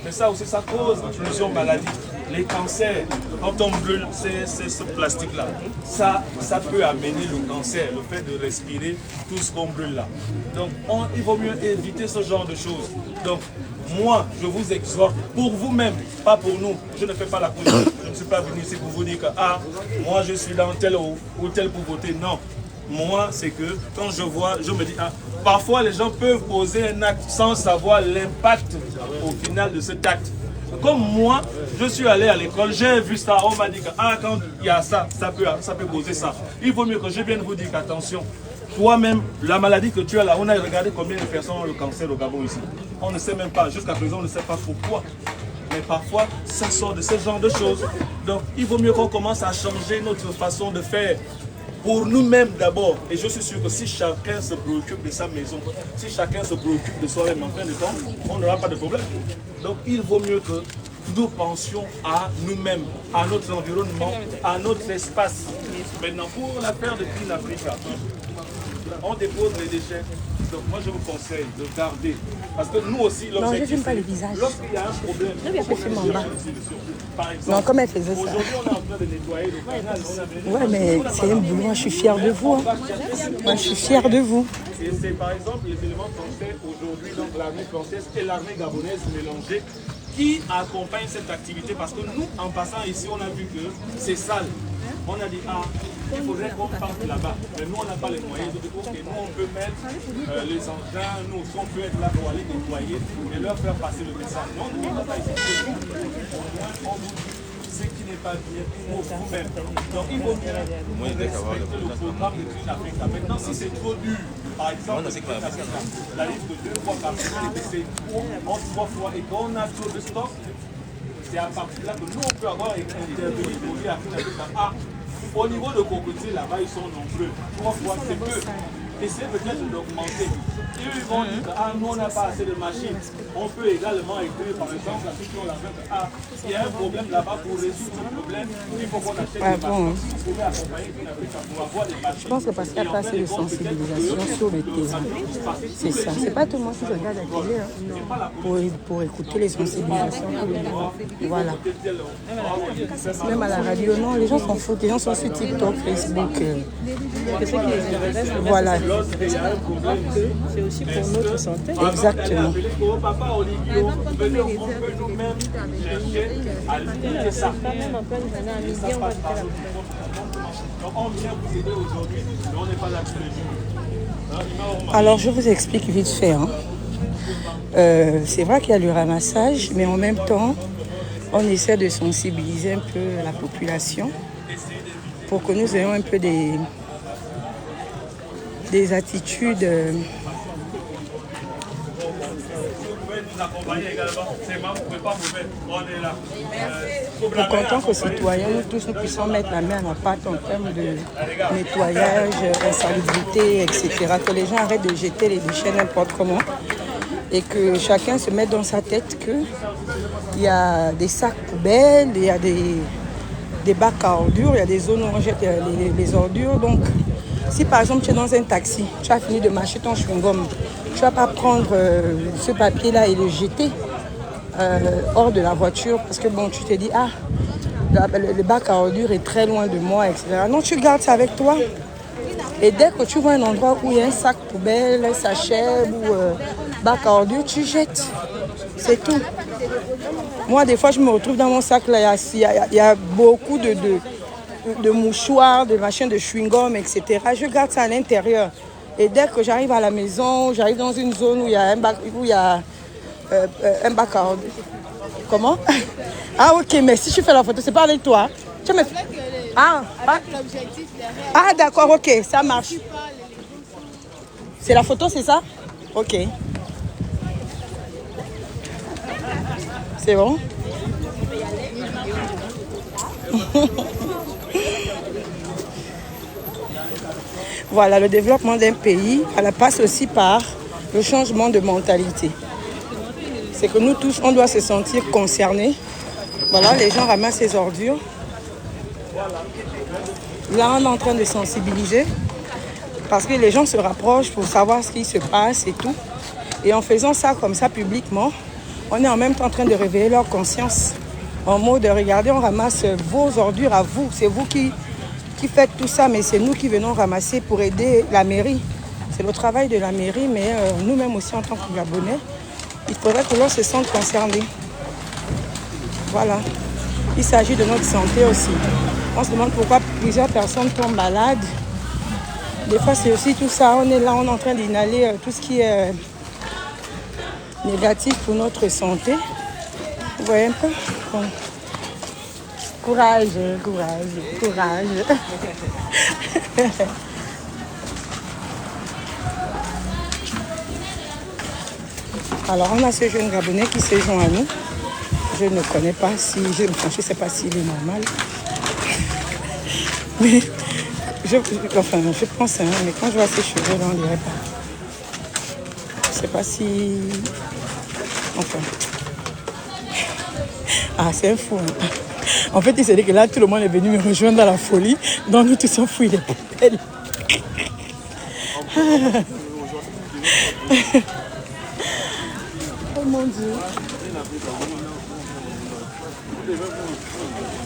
Mais ça aussi, ça cause plusieurs maladies. Les cancers, quand on brûle ce plastique-là, ça peut amener le cancer, le fait de respirer tout ce qu'on brûle là. Donc, il vaut mieux éviter ce genre de choses. Donc, moi, je vous exhorte, pour vous-même, pas pour nous, je ne fais pas la politique. Je ne suis pas venu ici pour vous dire que, ah, moi je suis dans tel ou tel pour voter. Non. Moi, c'est que quand je vois, je me dis, ah, parfois les gens peuvent poser un acte sans savoir l'impact au final de cet acte. Comme moi, je suis allé à l'école, j'ai vu ça, on m'a dit que ah, quand il y a ça, ça peut causer ça. Il vaut mieux que je vienne vous dire qu'attention, toi-même, la maladie que tu as là, on a regardé combien de personnes ont le cancer au Gabon ici. On ne sait même pas, jusqu'à présent, on ne sait pas pourquoi. Mais parfois, ça sort de ce genre de choses. Donc, il vaut mieux qu'on commence à changer notre façon de faire. Pour nous-mêmes d'abord, et je suis sûr que si chacun se préoccupe de sa maison, si chacun se préoccupe de soi-même en fin de temps, on n'aura pas de problème. Donc il vaut mieux que nous pensions à nous-mêmes, à notre environnement, à notre espace. Maintenant, pour l'affaire de Clean Africa, on dépose les déchets. Donc moi je vous conseille de garder. Parce que nous aussi, l'objectif, lorsqu'il y a un problème, par exemple, non, comme elle faisait ça. Aujourd'hui, on est en train de nettoyer le canal. Ouais, mais c'est un boulot, moi je suis fière de vous. Hein. Moi je suis fière de vous. Et c'est par exemple les éléments français aujourd'hui, donc l'armée française et l'armée gabonaise mélangées, qui accompagnent cette activité. Parce que nous, en passant ici, on a vu que c'est sale. On a dit, ah, il faudrait qu'on parte là-bas. Mais nous, on n'a pas les moyens. Donc, ok, nous, on peut mettre les engins, nous, on peut être là pour aller nettoyer et leur faire passer le message. Non, on n'a pas ici. On vous dit ce qui n'est pas bien pour vous-même. Donc, il vaut mieux respecter le programme de Clean Africa. Maintenant, si c'est trop dur, par exemple, la liste de 2 fois par semaine, c'est en 3 fois et qu'on a trop de stock, c'est à partir de là que nous, on peut avoir intervenu pour dire à Clean Africa, ah, au niveau de cocotiers, là-bas, ils sont nombreux. 3 fois, c'est peu. Essayez peut-être d'augmenter. Ils vont dire que ah, nous, on n'a pas assez de machines. On peut également écrire, par exemple, à ceux qui ont la main, ah, il y a un problème là-bas pour résoudre le problème. Il faut qu'on achète des machines. Vous pouvez accompagner Clean Africa pour avoir des machines. Je pense que parce qu'il n'y a pas assez de sensibilisation sur le terrain. C'est ça. C'est pas tout le monde qui regarde la télé hein, pour écouter les sensibilisations. Voilà. Même à la radio, non, les gens s'en foutent. Les gens sont sur TikTok, Facebook. Ce qui les intéresse, voilà. c'est aussi pour notre santé. Exactement. Alors je vous explique vite fait. Hein. C'est vrai qu'il y a le ramassage, mais en même temps, on essaie de sensibiliser un peu la population pour que nous ayons un peu des attitudes pour qu'en tant que citoyens, nous tous nous puissions mettre la main à la pâte en termes de nettoyage, insalubrité, etc. Que les gens arrêtent de jeter les déchets n'importe comment et que chacun se mette dans sa tête qu'il y a des sacs poubelles, il y a des bacs à ordures, il y a des zones où on jette les ordures. Donc, si par exemple tu es dans un taxi, tu as fini de mâcher ton chewing-gum, tu ne vas pas prendre ce papier-là et le jeter hors de la voiture parce que bon, tu te dis, ah, le bac à ordures est très loin de moi, etc. Non, tu gardes ça avec toi. Et dès que tu vois un endroit où il y a un sac poubelle, un sachet ou bac à ordures, tu jettes. C'est tout. Moi, des fois, je me retrouve dans mon sac, là, il y a beaucoup de mouchoirs, de machins, de chewing-gum, etc. Je garde ça à l'intérieur. Et dès que j'arrive à la maison, j'arrive dans une zone où il y a un bac, un bac à ordures. Comment? Ah, ok, mais si tu fais la photo, c'est pas avec toi. Tu me... Ah, d'accord, ok, ça marche. C'est la photo, c'est ça? Ok. C'est bon? Voilà, le développement d'un pays, elle passe aussi par le changement de mentalité. C'est que nous tous, on doit se sentir concernés. Voilà, les gens ramassent les ordures. Là, on est en train de sensibiliser parce que les gens se rapprochent pour savoir ce qui se passe et tout. Et en faisant ça comme ça publiquement, on est en même temps en train de réveiller leur conscience. En mode de regarder, on ramasse vos ordures à vous. C'est vous qui faites tout ça, mais c'est nous qui venons ramasser pour aider la mairie. C'est le travail de la mairie, mais nous-mêmes aussi en tant que Gabonais, il faudrait que l'on se sente concerné. Voilà. Il s'agit de notre santé aussi. On se demande pourquoi plusieurs personnes tombent malades. Des fois, c'est aussi tout ça. On est là, on est en train d'inhaler tout ce qui est négatif pour notre santé. Vous voyez un peu? Bon. Courage, courage, courage. Alors, on a ce jeune Gabonais qui se joint à nous. Je ne connais pas si... Je ne sais pas s'il est normal. Mais... je pense, hein, mais quand je vois ses cheveux, là, on dirait pas. Je sais pas si... Enfin... Ah, c'est un fou. Hein. En fait, il s'est dit que là, tout le monde est venu me rejoindre dans la folie. Donc, nous tous enfouis les poubelles. Oh mon Dieu.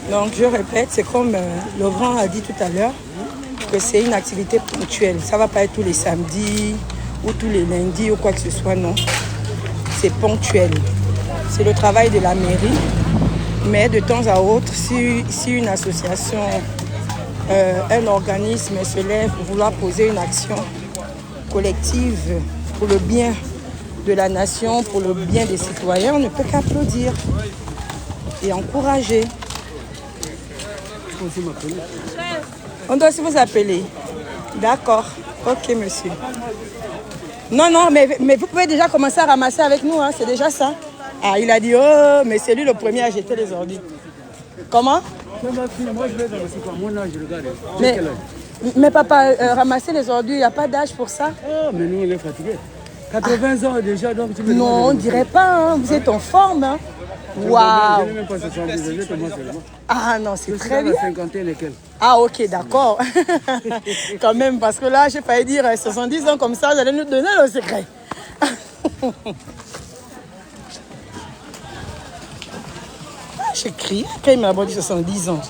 Donc, je répète, c'est comme le grand a dit tout à l'heure, que c'est une activité ponctuelle. Ça ne va pas être tous les samedis ou tous les lundis ou quoi que ce soit, non. C'est ponctuel. C'est le travail de la mairie. Mais de temps à autre, si une association, un organisme se lève pour vouloir poser une action collective pour le bien de la nation, pour le bien des citoyens, on ne peut qu'applaudir et encourager. On doit aussi vous appeler. D'accord. Ok, monsieur. Non, mais vous pouvez déjà commencer à ramasser avec nous, hein, c'est déjà ça. Ah, il a dit, oh, mais c'est lui le premier à jeter les ordures. Comment? Moi, je vais dans le super, mon âge, je regarde. Mais papa, ramasser les ordures, il n'y a pas d'âge pour ça? Oh, mais nous, on est fatigués. 80 ans déjà, donc tu peux... Non, on ne dirait pas, hein. Vous êtes en forme. Hein. Waouh! Je n'ai même pas 70 ans, je commence seulement. Ah non, c'est très bien. La cinquantaine et quelques. Ah ok, d'accord. Quand même, parce que là, j'ai failli dire 70 ans comme ça, vous allez nous donner le secret. J'ai crié quand il m'a dit 70 ans.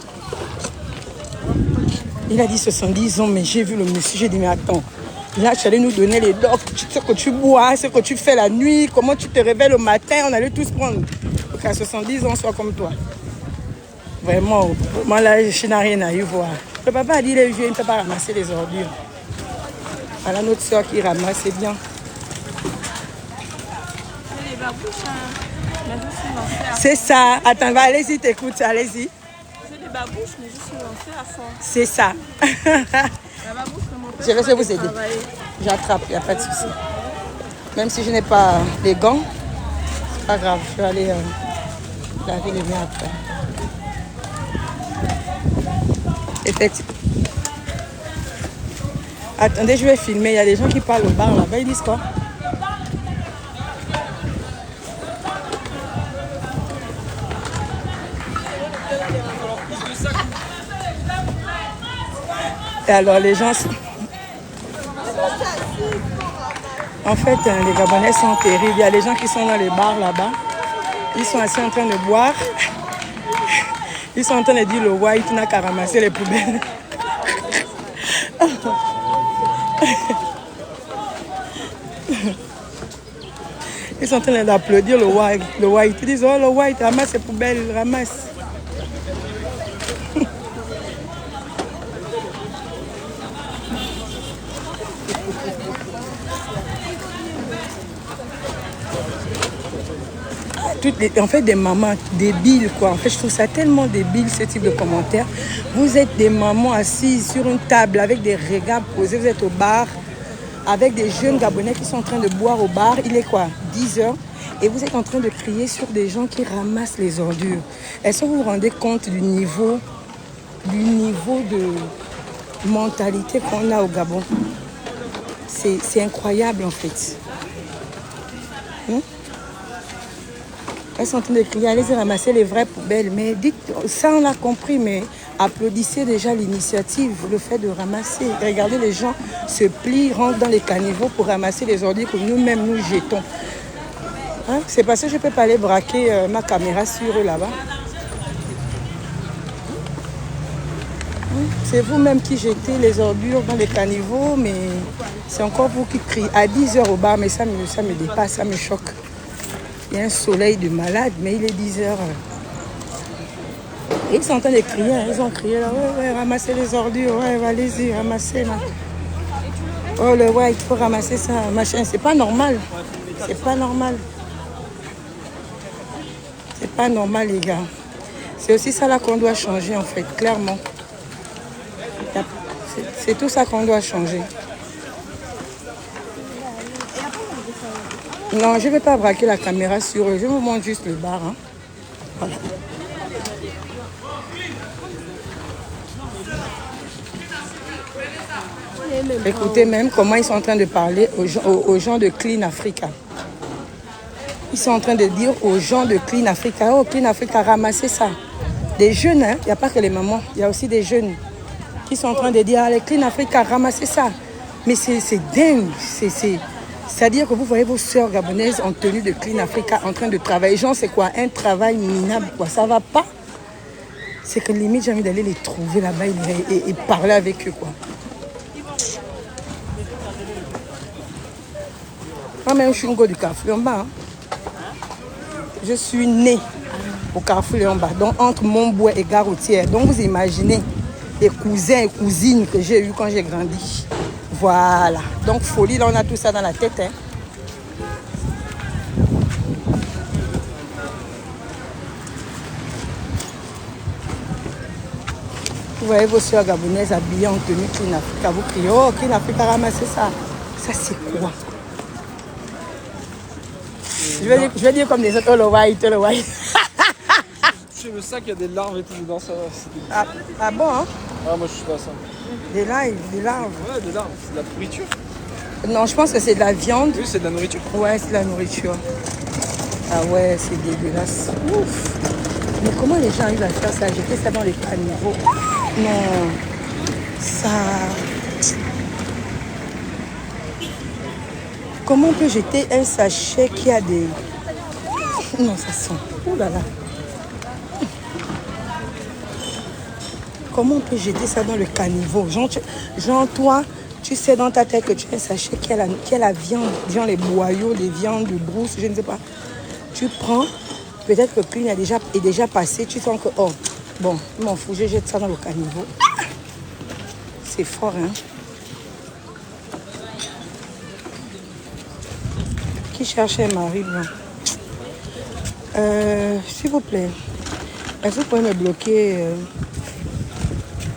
Il a dit 70 ans, mais j'ai vu le monsieur, j'ai dit mais attends. Là, tu allais nous donner les docs, ce que tu bois, ce que tu fais la nuit, comment tu te réveilles le matin, on allait tous prendre. Pour qu'à 70 ans, soit comme toi. Vraiment, moi là, je n'ai rien à y voir. Le papa a dit, les vieux, il ne peut pas ramasser les ordures. Voilà notre soeur qui ramasse, c'est bien. C'est ça. Attends, allez-y, t'écoutes, allez-y. C'est des babouches, mais je suis lancée à fond. C'est ça. Je vais vous aider. J'attrape, il n'y a pas de souci. Même si je n'ai pas les gants, c'est pas grave, je vais aller laver les mains après. Effectivement. Attendez, je vais filmer. Il y a des gens qui parlent au bar là-bas. Ils disent quoi? Et alors les gens... En fait, les Gabonais sont terribles. Il y a des gens qui sont dans les bars là-bas. Ils sont assis en train de boire. Ils sont en train de dire le white n'a qu'à ramasser les poubelles. Ils sont en train d'applaudir le white. Ils disent, oh le white, ramasse les poubelles, ramasse. En fait, des mamans débiles, quoi. En fait, je trouve ça tellement débile, ce type de commentaires. Vous êtes des mamans assises sur une table avec des regards posés. Vous êtes au bar avec des jeunes Gabonais qui sont en train de boire au bar. Il est quoi? 10 heures. Et vous êtes en train de crier sur des gens qui ramassent les ordures. Est-ce que vous vous rendez compte du niveau de mentalité qu'on a au Gabon? C'est incroyable, en fait. Elles sont en train de crier, allez-y ramasser les vraies poubelles. Mais dites, ça on l'a compris, mais applaudissez déjà l'initiative, le fait de ramasser. Regardez, les gens se plient, rentrent dans les caniveaux pour ramasser les ordures que nous-mêmes nous jetons. Hein? C'est parce que je ne peux pas aller braquer ma caméra sur eux là-bas. C'est vous-même qui jetez les ordures dans les caniveaux, mais c'est encore vous qui criez. À 10 h au bar, mais ça me dépasse, ça me choque. Il y a un soleil de malade, mais il est 10 h. Et ils sont en train de crier, hein. Ils ont crié là, ouais, ramassez les ordures, ouais, allez-y, ramassez là. Oh le ouais, il faut ramasser ça, machin, c'est pas normal. C'est pas normal. C'est pas normal les gars. C'est aussi ça là qu'on doit changer en fait, clairement. C'est tout ça qu'on doit changer. Non, je ne vais pas braquer la caméra sur eux. Je vous montre juste le bar. Hein. Voilà. Écoutez même comment ils sont en train de parler aux gens de Clean Africa. Ils sont en train de dire aux gens de Clean Africa, oh Clean Africa, ramassez ça. Des jeunes, hein? Il n'y a pas que les mamans, il y a aussi des jeunes qui sont en train de dire, allez Clean Africa, ramassez ça. Mais c'est dingue, c'est-à-dire que vous voyez vos sœurs gabonaises en tenue de Clean Africa en train de travailler. Genre, c'est quoi? Un travail minable, quoi. Ça va pas. C'est que limite, j'ai envie d'aller les trouver là-bas et parler avec eux, quoi. Moi-même, je suis une go du Carrefour en bas. Hein. Je suis née au Carrefour en bas, donc entre Montbois et Gare Routière. Donc, vous imaginez les cousins et cousines que j'ai eus quand j'ai grandi. Voilà. Donc, folie, là, on a tout ça dans la tête. Hein. Vous voyez vos soeurs gabonaises habillées en tenue Clean Africa. Vous criez, oh, Clean Africa, ramassez ça. Ça, c'est quoi? Je vais dire comme les autres, oh le white, oh le white. Je sais qu'il y a des larves et tout dedans, ça. Ah bon hein? Ah, moi je suis pas ça. Des larves. Ouais, des larves, c'est de la nourriture. Non, je pense que c'est de la viande. Oui, c'est de la nourriture. Ouais, c'est de la nourriture. Ah ouais, c'est dégueulasse. Ouf. Mais comment les gens arrivent à faire ça? Jeter ça dans les caniveaux. Non, ça... Comment on peut jeter un sachet qui a des... Non, ça sent. Oh là là. Comment on peut jeter ça dans le caniveau? Genre toi, tu sais dans ta tête que tu as un sachet qui a la viande, genre les boyaux, les viandes de brousse, je ne sais pas. Tu prends, peut-être que Clean est déjà passé, tu sens que, oh, bon, je m'en fous, je jette ça dans le caniveau. C'est fort, hein? Qui cherche un mari blanc? S'il vous plaît, est-ce que vous pouvez me bloquer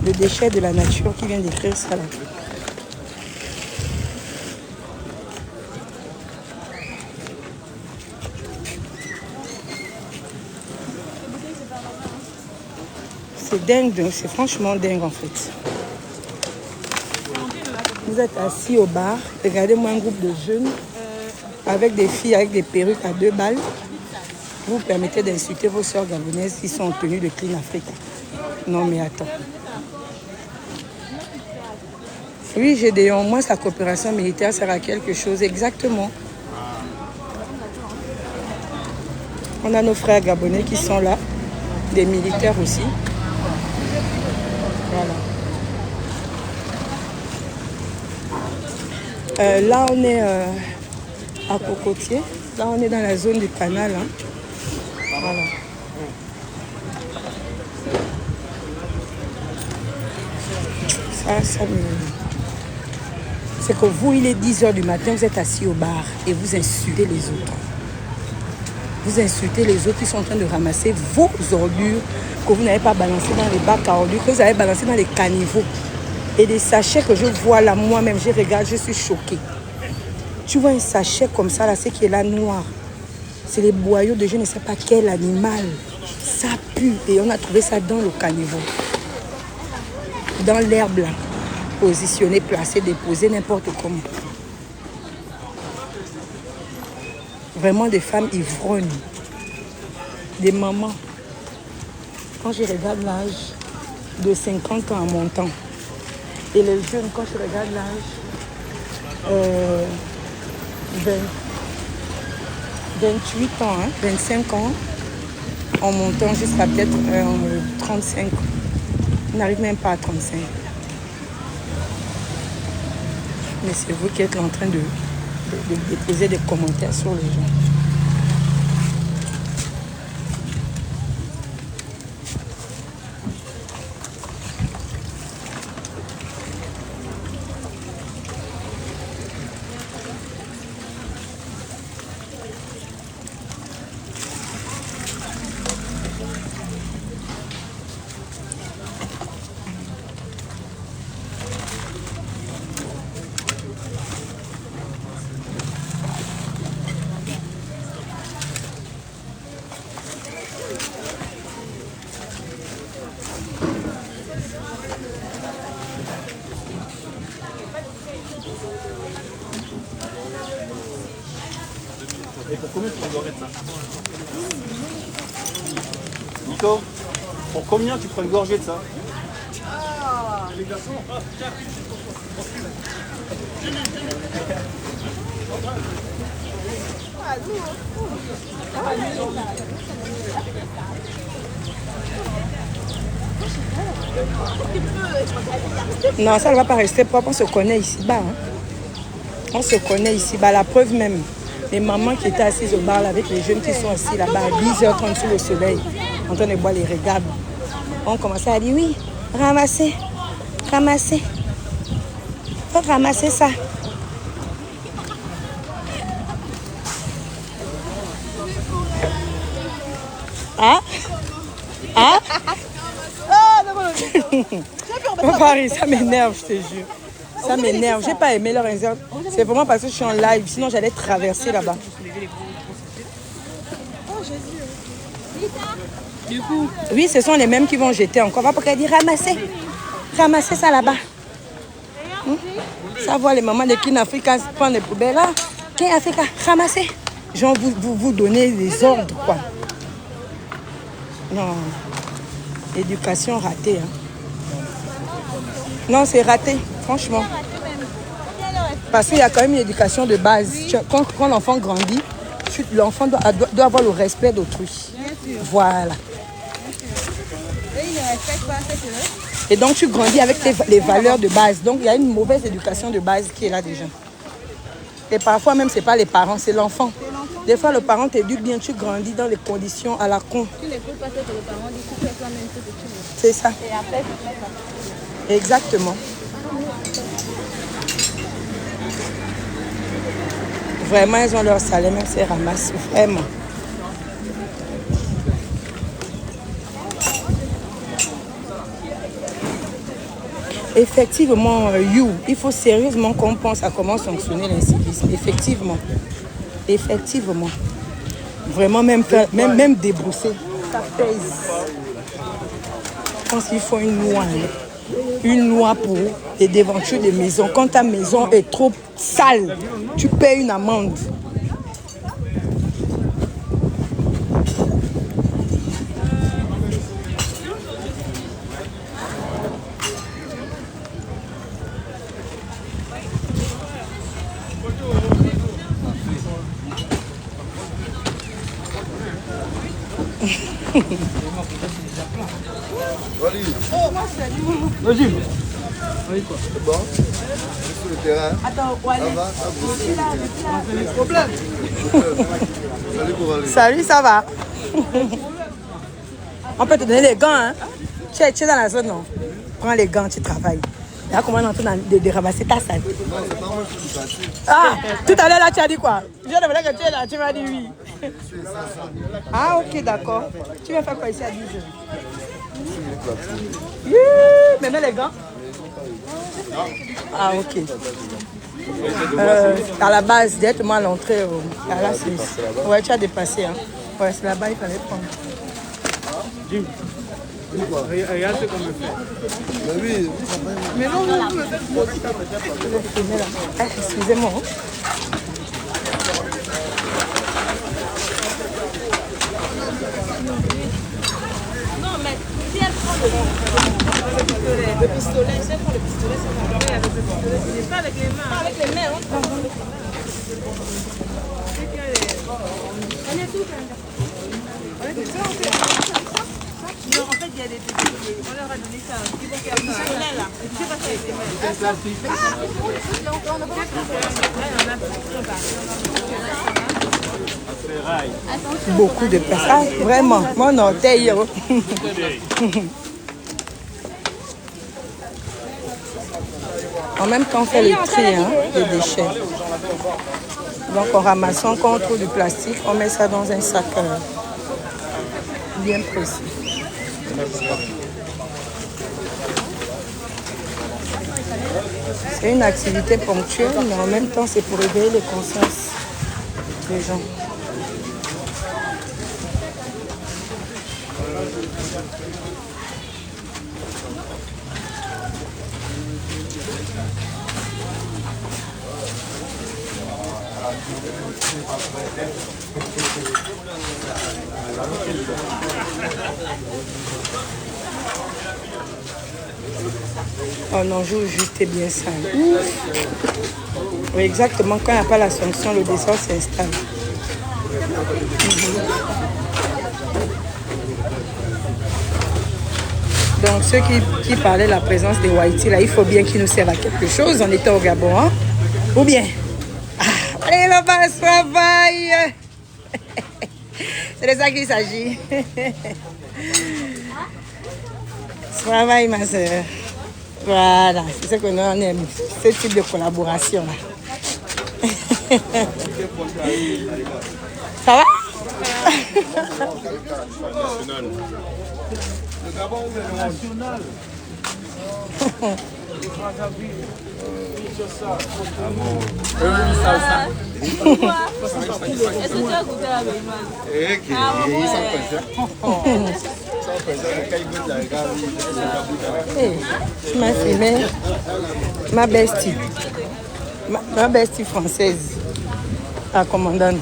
le déchet de la nature qui vient d'écrire ça là? C'est dingue, c'est franchement dingue en fait. Vous êtes assis au bar, regardez-moi un groupe de jeunes avec des filles avec des perruques à 2 balles. Vous permettez d'insulter vos soeurs gabonaises qui sont en tenue de Clean Africa. Non mais attends. Oui, Gédéon, moi sa coopération militaire sert à quelque chose, exactement. On a nos frères gabonais qui sont là, des militaires aussi. Voilà. Là, on est à Cocotier. Là, on est dans la zone du canal. Hein. Voilà. Ça me... C'est que vous, il est 10 h du matin, vous êtes assis au bar et vous insultez les autres. Vous insultez les autres qui sont en train de ramasser vos ordures que vous n'avez pas balancées dans les bacs à ordures, que vous avez balancées dans les caniveaux. Et des sachets que je vois là, moi-même, je regarde, je suis choquée. Tu vois un sachet comme ça, là, c'est qui est là noir. C'est les boyaux de je ne sais pas quel animal. Ça pue. Et on a trouvé ça dans le caniveau. Dans l'herbe là. Positionné, placé, déposé, n'importe comment. Vraiment des femmes ivrognes. des mamans. Quand je regarde l'âge de 50 ans en montant, et les jeunes, quand je regarde l'âge 28 ans, 25 ans, en montant jusqu'à peut-être 35 ans. On n'arrive même pas à 35. Mais c'est vous qui êtes en train de déposer des commentaires sur les gens. Et pour combien tu prends une gorgée de ça? Nico, pour combien tu prends une gorgée de ça? Les garçons. Non, ça ne va pas rester propre. On se connaît ici-bas. On se connaît ici-bas. La preuve même. Les mamans qui étaient assises au bar là, avec les jeunes qui sont assis là-bas à 10h30 sous le soleil, en train de boire les regards. On commençait à dire oui, ramassez, ramassez. Faut ramasser ça. Ah? Ah? Paris, ça m'énerve, je te jure. Ça m'énerve. J'ai pas aimé leur insert. C'est vraiment parce que je suis en live. Sinon, j'allais traverser là-bas. Du coup, oui, ce sont les mêmes qui vont jeter encore. Va pour qu'elle dise ramassez. Ramassez ça là-bas. Ça voit les mamans de Kin Africa prendre les poubelles là. Kin Africa, ramassez. Genre, vous donnez des ordres, quoi. Non. Éducation ratée. Non, c'est raté, franchement. Parce qu'il y a quand même une éducation de base. Quand l'enfant grandit, l'enfant doit avoir le respect d'autrui. Voilà. Et donc tu grandis avec les valeurs de base. Donc il y a une mauvaise éducation de base qui est là déjà. Et parfois même, ce n'est pas les parents, c'est l'enfant. Des fois, le parent t'éduque bien, tu grandis dans les conditions à la con. Tu n'écoutes pas ce que le parent dit, tu fais toi-même ce que tu veux. C'est ça. Et après, tu fais ça. Exactement. Vraiment, ils ont leur salaire, même si ils ramassent. Vraiment. Effectivement, il faut sérieusement qu'on pense à comment sanctionner l'incivisme. Effectivement. Effectivement. Vraiment, même débrousser, ça pèse. Je pense qu'il faut une loi. Une loi pour les devantures des maisons. Quand ta maison est trop sale, tu paies une amende. Vas-y. C'est bon. Sur le terrain. Attends, Ça va, ça problème. Salut pour aller. Salut, ça va. On peut te donner les gants, hein. Tu es dans la zone, non? Prends les gants, tu travailles. Là, comment on est en train de ramasser ta salle? Non, c'est pas moi qui suis passé. Ah, tout à l'heure, là, tu as dit quoi? Je viens de dire que tu es là, tu m'as dit oui. Ah, ok, d'accord. Tu viens faire quoi ici à 10h? Maintenant les gants? Ah, ok. À la base, directement à l'entrée. Là, ouais, tu as dépassé. Hein. Ouais, c'est là-bas, il fallait prendre. Jim, regarde ce qu'on me fait. Mais oui, mais non, non, non. Excusez-moi. Non, mais si elle prend le pistolet, si elle prend le pistolet, c'est avec le pistolet. C'est pas avec les mains. Pas avec les mains, on prend. On est tout. Non, en fait, il y a des petits. On leur a donné ça. Ils vont faire le pistolet là. Et tu sais pas ça avec les mains. C'est plastique. Beaucoup de place. Ah, vraiment, mon orteil. Oh. En même temps, on fait le tri des déchets. Donc, en ramassant, quand on trouve du plastique, on met ça dans un sac bien précis. C'est une activité ponctuelle, mais en même temps, c'est pour éveiller les consciences des gens. On en joue juste et bien sale. Oui, exactement, quand il n'y a pas la sanction, le désordre s'installe. Donc ceux qui parlaient de la présence des Wahiti, là, il faut bien qu'ils nous servent à quelque chose en étant au Gabon. Hein? Ou bien, allez là-bas, travail. C'est de ça qu'il s'agit. Travail, ma soeur. Voilà, c'est ce que nous on aime, ce type de collaboration là. Ça va? Le Gabon est national. Est-ce que tu as goûté la Tu m'as filmé ma bestie. Ma bestie française. La commandante.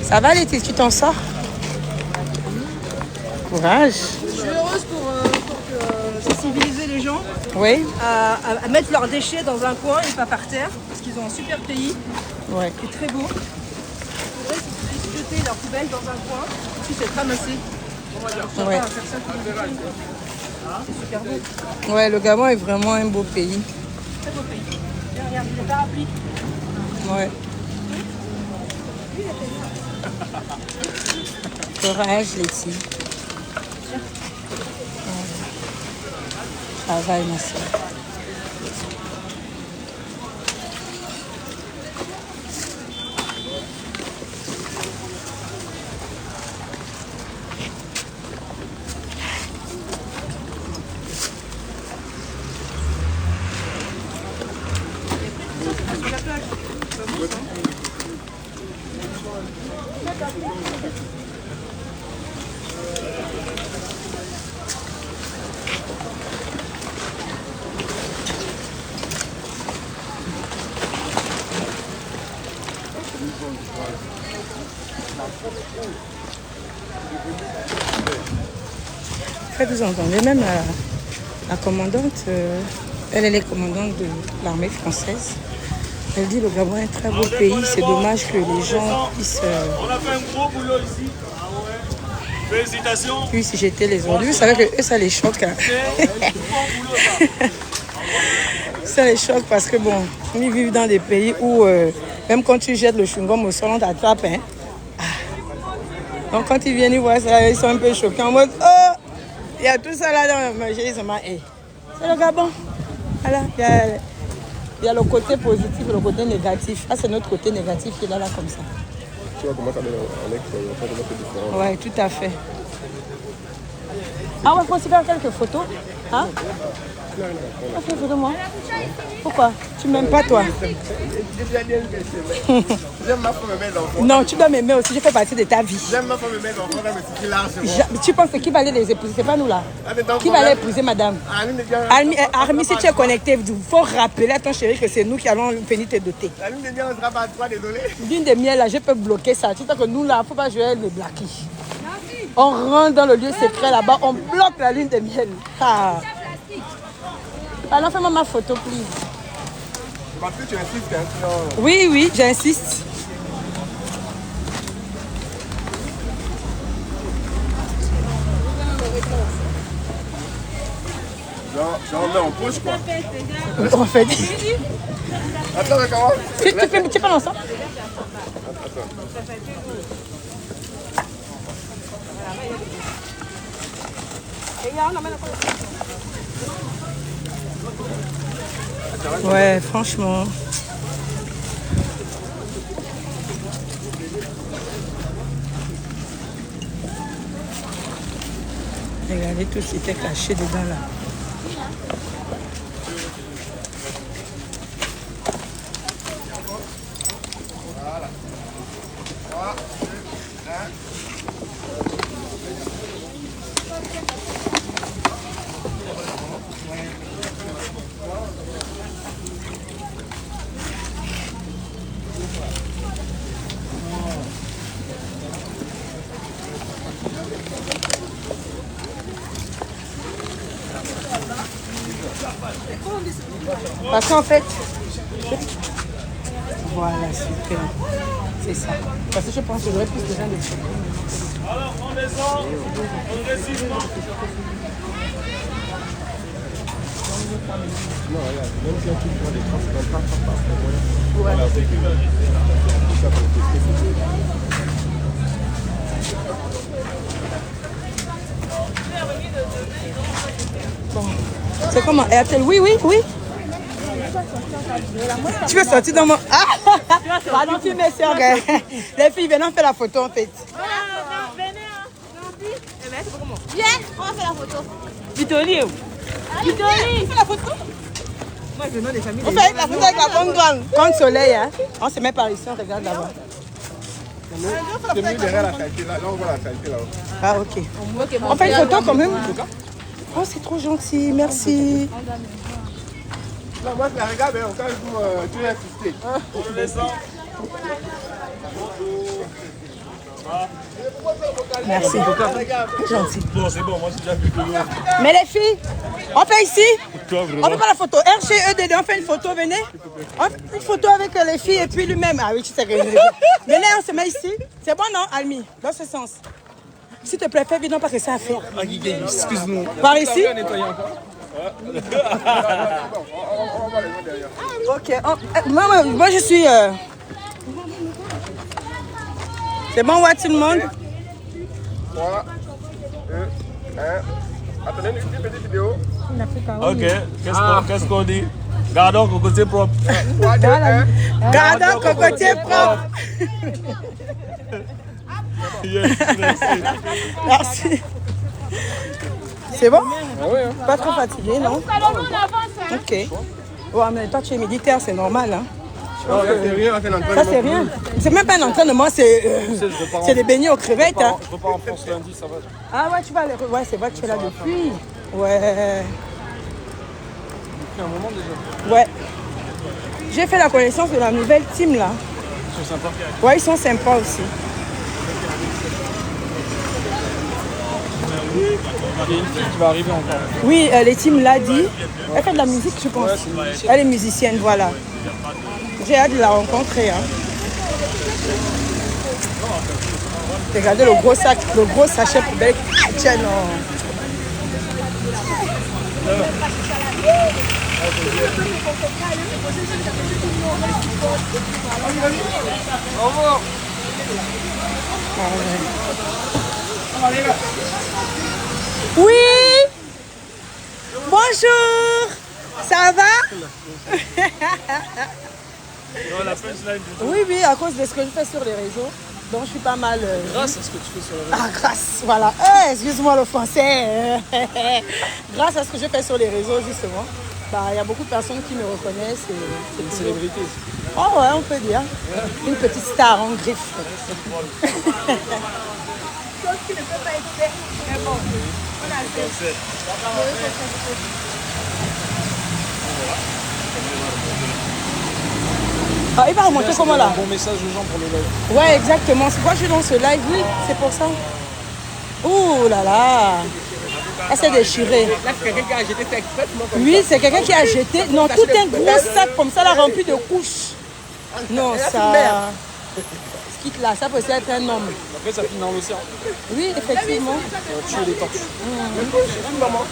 Ça va Letty, tu t'en sors? Courage. Je suis heureuse pour sensibiliser les gens à mettre leurs déchets dans un coin et pas par terre, parce qu'ils ont un super pays qui est très beau. Ils puissent jeter leurs poubelles dans un coin, puis c'est ramassé. On va leur faire ça tout le temps. C'est super beau. Ouais, le Gabon est vraiment un beau pays. Très beau pays. Et regarde, il est parapluie. Ouais. Courage, Letty. Travail, ma soeur. En fait, vous entendez, même la commandante, elle est commandante de l'armée française. Elle dit le Gabon est un très beau pays, c'est dommage que les gens puissent... On a fait un gros boulot ici. Ah ouais. Félicitations. Puissent jeter les ordures. Vous savez que eux, ça les choque. Hein? Ça les choque parce que bon, ils vivent dans des pays où même quand tu jettes le chewing-gum au sol, on t'attrape. Hein? Donc quand ils viennent, ils voient ça, ils sont un peu choqués en mode oh, il y a tout ça là dans le manger, ils se disent hey, c'est le Gabon. Voilà, il y a le côté positif et le côté négatif. Ah, c'est notre côté négatif qui est là comme ça. Tu vois comment ça donne en extérieur, c'est différent. Ouais, tout à fait. Ah, on va aussi faire quelques photos. Hein? Fais une photo de moi. Pourquoi? Tu m'aimes pas, toi? J'aime ma femme me mettre l'enfant. Non, tu dois m'aimer aussi, je fais partie de ta vie. J'aime ma femme me mettre l'enfant, mais c'est largement. Tu penses que qui va aller les épouser? C'est pas nous là. Qui va aller épouser madame? Armi, si tu es connecté, il faut rappeler à ton chéri que c'est nous qui allons venir te doter. La lune de miel, on sera pas à toi, désolé. Lune de miel, là, je peux bloquer ça. Tu sais que nous là, il ne faut pas jouer le blackie. On rentre dans le lieu secret là-bas, on bloque la lune de miel. Ah. Alors fais-moi ma photo, please. Parce que tu insistes, hein? Oui, oui, j'insiste. J'en mets en poche, quoi. On fait. Attends, comment? Tu peux l'ensemble? Ouais, franchement. Regardez tout ce qui était caché dedans là. Parce qu'en fait, voilà, super. C'est ça. Parce que je pense que j'aurais plus besoin de ça. Alors, on descend, on résiste. Non, regarde, même si tu prends des traces, c'est pas voilà, c'est que ça pour tester. Bon. C'est comment? Airtel? Oui, oui, oui. Tu veux sortir dans mon... Ah! Pardon, filles, mes soeurs. Les filles, venez, on fait la photo en fait. Viens, on va faire la photo. Vitoli. Vitoli, fais la photo. Moi, je nom des familles. On fait la photo avec la bonne grande. Quand soleil, hein. On se met par ici, on regarde là-bas. C'est mieux derrière la qualité là. Là, on voit la qualité là. Ah, ok. On fait une photo quand même. Oh, c'est trop gentil, merci. Non, moi, je la regarde, mais au cas où tu es insisté. On descend. Merci. Gentil. Bon, c'est bon, moi j'ai déjà vu que l'eau. Mais les filles, on fait ici. Toi, vraiment. On fait pas la photo. RCEDD, on fait une photo, venez. On fait une photo avec les filles et puis lui-même. Ah oui, tu sais. Venez, on se met ici. C'est bon, non, Almi? Dans ce sens. S'il te plaît, fais vite, non, pas que ça à faire. Excuse-nous. Par ici? Ok. Moi, je suis... C'est bon, ouais, tout le monde? 3, 2, 1. Attendez une petite vidéo. Ok, qu'est-ce qu'on dit? Gardons cocotier propre. 3, 2, 1. Gardons cocotier propre. Yes, merci. Merci. C'est bon? Ah oui, hein. Pas trop fatigué, non? Ok. Ouais, mais toi, tu es militaire, c'est normal, hein? Non, c'est rien, c'est l'entraînement. Ça, c'est rien. C'est même pas un entraînement, c'est des beignets aux crevettes. Hein. Je repars en France lundi, ça va. Ah ouais, tu vas aller. Ouais, c'est vrai que tu es là depuis. Ouais. Depuis un moment déjà. Ouais. J'ai fait la connaissance de la nouvelle team là. Ils sont sympas. Ouais, ils sont sympas aussi. Il y a une fille qui va arriver encore. Oui, les teams l'a dit. Elle fait de la musique, je pense. Ouais, elle est musicienne, voilà. J'ai hâte de la rencontrer. Hein. Regardez le gros sac, le gros sachet poubelle. Tiens, non. Au revoir. Oui. Bonjour. Ça va? Non, la punchline. Oui, oui, à cause de ce que je fais sur les réseaux. Donc je suis pas mal... Grâce à ce que tu fais sur les réseaux. Ah, grâce, voilà. Excuse-moi le français. Grâce à ce que je fais sur les réseaux, justement. Bah, il y a beaucoup de personnes qui me reconnaissent. C'est une célébrité. Oh ouais, on peut dire. Une petite star en griffe. Chose qui ne peut pas être faite. Mais bon, on a fait. Ah, il va remonter comment là? Un bon message aux gens pour le live. Ouais, exactement. C'est quoi je suis dans ce live? Oui, c'est pour ça. Ouh là là. Ah, c'est déchiré. Là, c'est quelqu'un qui a jeté ça expressement comme oui, c'est quelqu'un qui a jeté. Non, tout un gros sac comme ça, là, rempli de couches. Non, ça. Ce kit là, ça peut être un homme. Après, ça finit dans l'océan. Oui, effectivement. Ça va tuer les tortues. maman.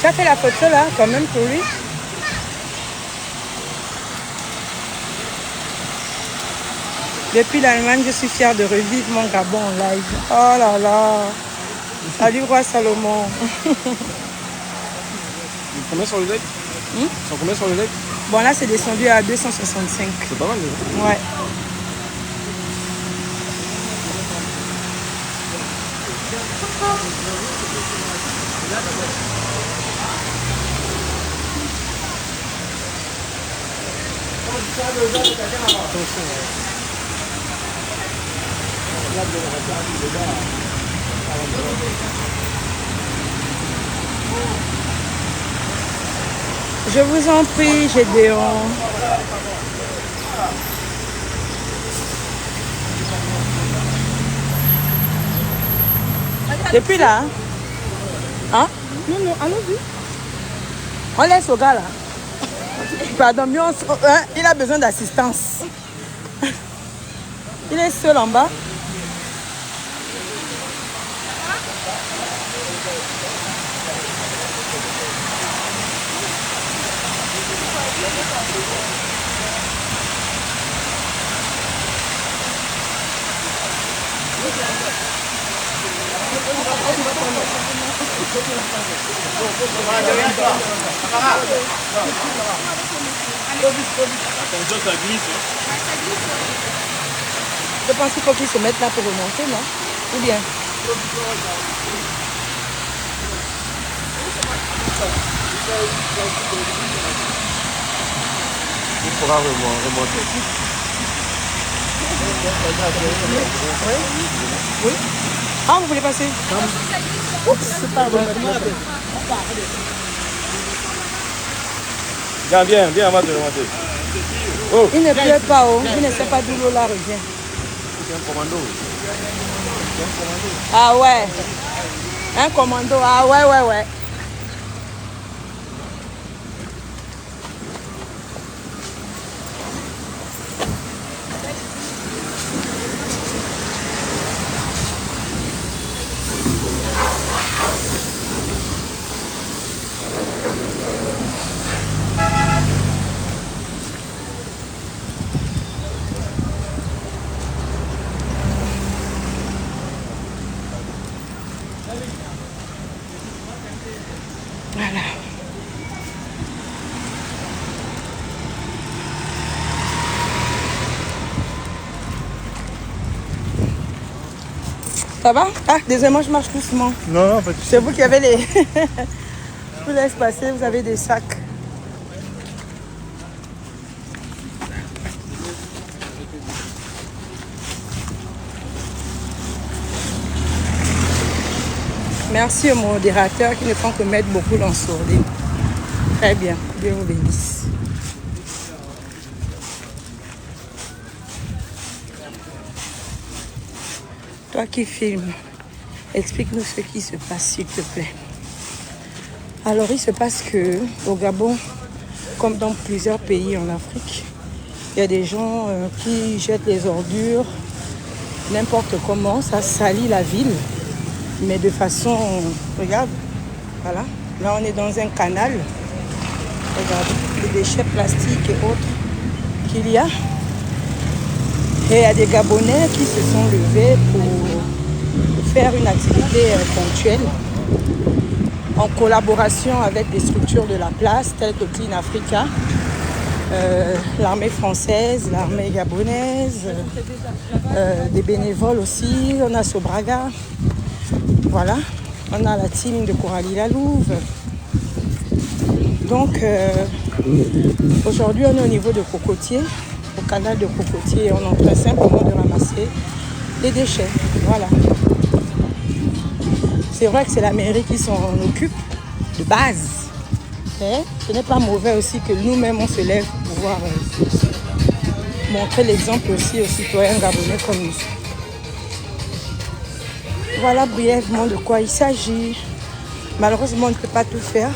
Tu as fait la photo là, quand même, pour lui? Depuis l'Allemagne, je suis fière de revivre mon Gabon en live. Oh là là. Salut, roi Salomon. Combien sur le deck? C'est combien sur le deck? Bon, là, c'est descendu à 265. C'est pas mal déjà. Ouais. Je vous en prie, Gédéon. Depuis là, hein? Non, non, allons-y. On laisse au gars là. Pardon, mais il a besoin d'assistance. Il est seul en bas. Attention, ça glisse. Je pense qu'il faut qu'il se mette là pour remonter, non? Ou bien? Il pourra remonter. Oui. Ah, vous voulez passer? Oups, pardon. Viens, on va te remonter. Oh. Il ne pleut pas, oh. Il ne sait pas d'où l'eau là revient. C'est un commando. Ah ouais. Un commando, ah ouais. Voilà. Ça va? Ah, désolé, je marche doucement. Non, pas de C'est vous qui avez les... Je vous laisse passer, vous avez des sacs. Merci au modérateur qui ne font que mettre beaucoup dans sourdine. Très bien, Dieu vous bénisse. Toi qui filmes, explique-nous ce qui se passe, s'il te plaît. Alors, il se passe que au Gabon, comme dans plusieurs pays en Afrique, il y a des gens qui jettent les ordures n'importe comment, ça salit la ville, mais de façon, regarde, voilà, là on est dans un canal, Regardez, les déchets plastiques et autres qu'il y a. Et il y a des Gabonais qui se sont levés pour faire une activité ponctuelle en collaboration avec des structures de la place telles que Clean Africa, l'armée française, l'armée gabonaise, des bénévoles aussi. On a Sobraga, voilà. On a la team de Coralie Lalouve. Donc aujourd'hui on est au niveau de Cocotier, au canal de Cocotier. On est en train simplement de ramasser les déchets. Voilà. C'est vrai que c'est la mairie qui s'en occupe de base. Mais ce n'est pas mauvais aussi que nous-mêmes on se lève pour pouvoir montrer l'exemple aussi aux citoyens gabonais comme nous. Voilà brièvement de quoi il s'agit. Malheureusement, on ne peut pas tout faire.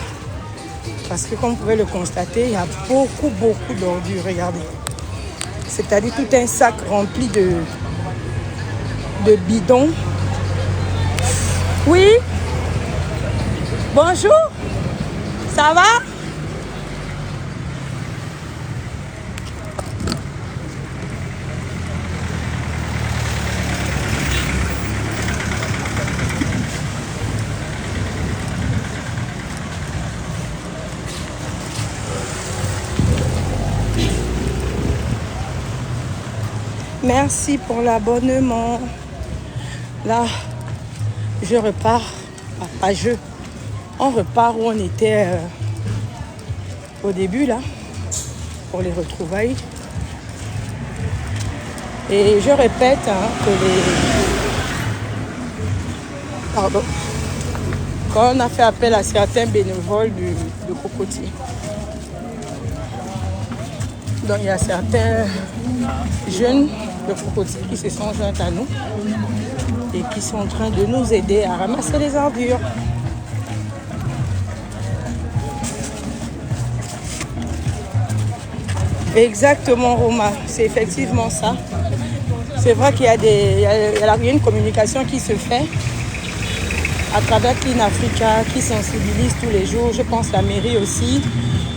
Parce que comme vous pouvez le constater, il y a beaucoup d'ordures. Regardez. C'est-à-dire tout un sac rempli de bidons. Oui? Bonjour? Ça va? Merci pour l'abonnement. Là, je repars. On repart où on était au début, là, pour les retrouvailles. Et je répète que quand on a fait appel à certains bénévoles de Cocotier. Donc, il y a certains jeunes de Cocotier qui se sont joints à nous et qui sont en train de nous aider à ramasser les ordures. Exactement, Roma, c'est effectivement ça. C'est vrai qu'il y a une communication qui se fait à travers Clean Africa, qui sensibilise tous les jours. Je pense la mairie aussi.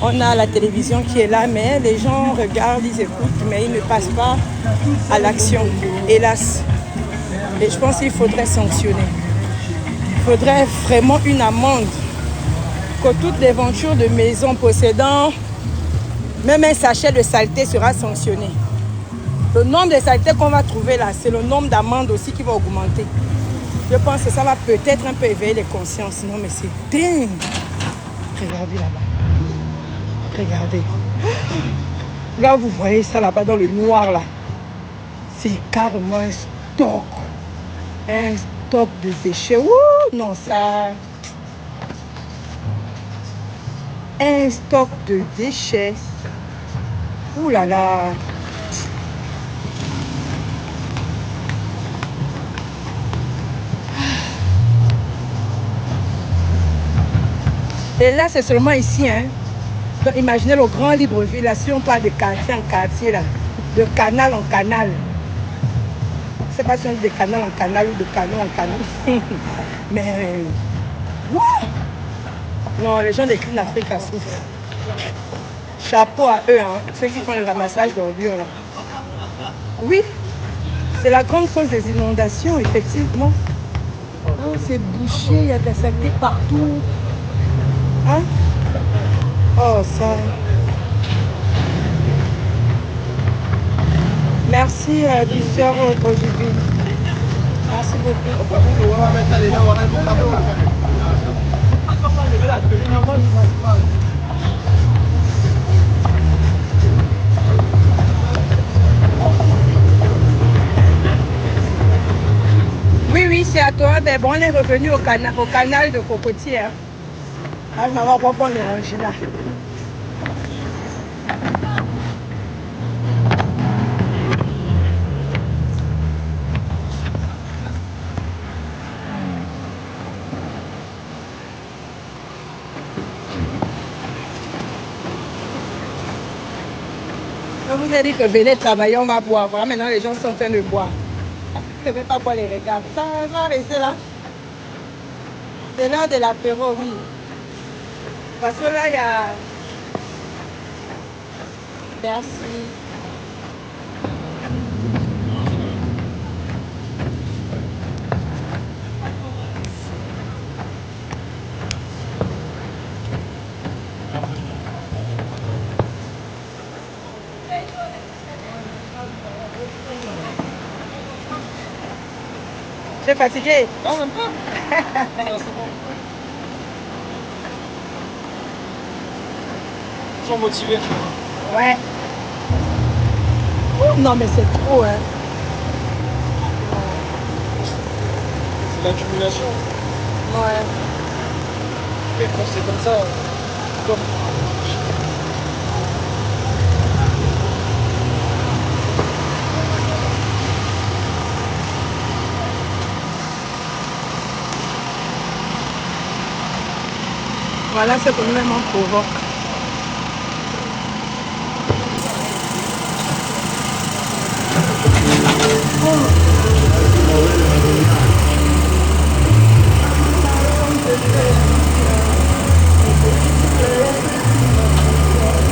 On a la télévision qui est là, mais les gens regardent, ils écoutent, mais ils ne passent pas à l'action, hélas. Et je pense qu'il faudrait sanctionner. Il faudrait vraiment une amende. Que toute l'aventure de maison possédant même un sachet de saleté sera sanctionné. Le nombre de saletés qu'on va trouver là, c'est le nombre d'amendes aussi qui va augmenter. Je pense que ça va peut-être un peu éveiller les consciences. Non, mais c'est dingue. Regardez là-bas. Regardez. Là, vous voyez ça là-bas dans le noir là. C'est carrément un stock. Un stock de déchets. Ouh, non, ça. Un stock de déchets. Ouh là là. Et là, c'est seulement ici, hein. Donc, imaginez le grand Libreville, là, si on parle de quartier en quartier, là, de canal en canal. Je ne sais pas si on dit de canal en canal ou de canal en canal. Mais, non, les gens de Clean Africa souffrent. Chapeau à eux, hein, ceux qui font le ramassage d'ordures, là. Oui, c'est la grande cause des inondations, effectivement. Oh, c'est bouché, il y a de la saleté partout. Hein? Oh, ça. Merci, Bisseur Bojibine. Merci beaucoup. Oui, oui, c'est à toi. Ben bon, on est revenu au canal de Cocotier. Hein. Ah, je m'en vais pas prendre le ranger là. Je vous ai dit que venez travailler, on va boire. Voilà, maintenant les gens sont en train de boire. Je ne vais pas boire les regards. Ça va rester là. C'est l'heure de l'apéro, oui. Parce que là, il y a Merci. Tu es fatigué? Non, même pas. Toujours motivé. Ouais. Non, mais c'est trop, hein. C'est l'accumulation. Ouais. Et quand c'est comme ça, top. Voilà ce que nous-mêmes on provoque.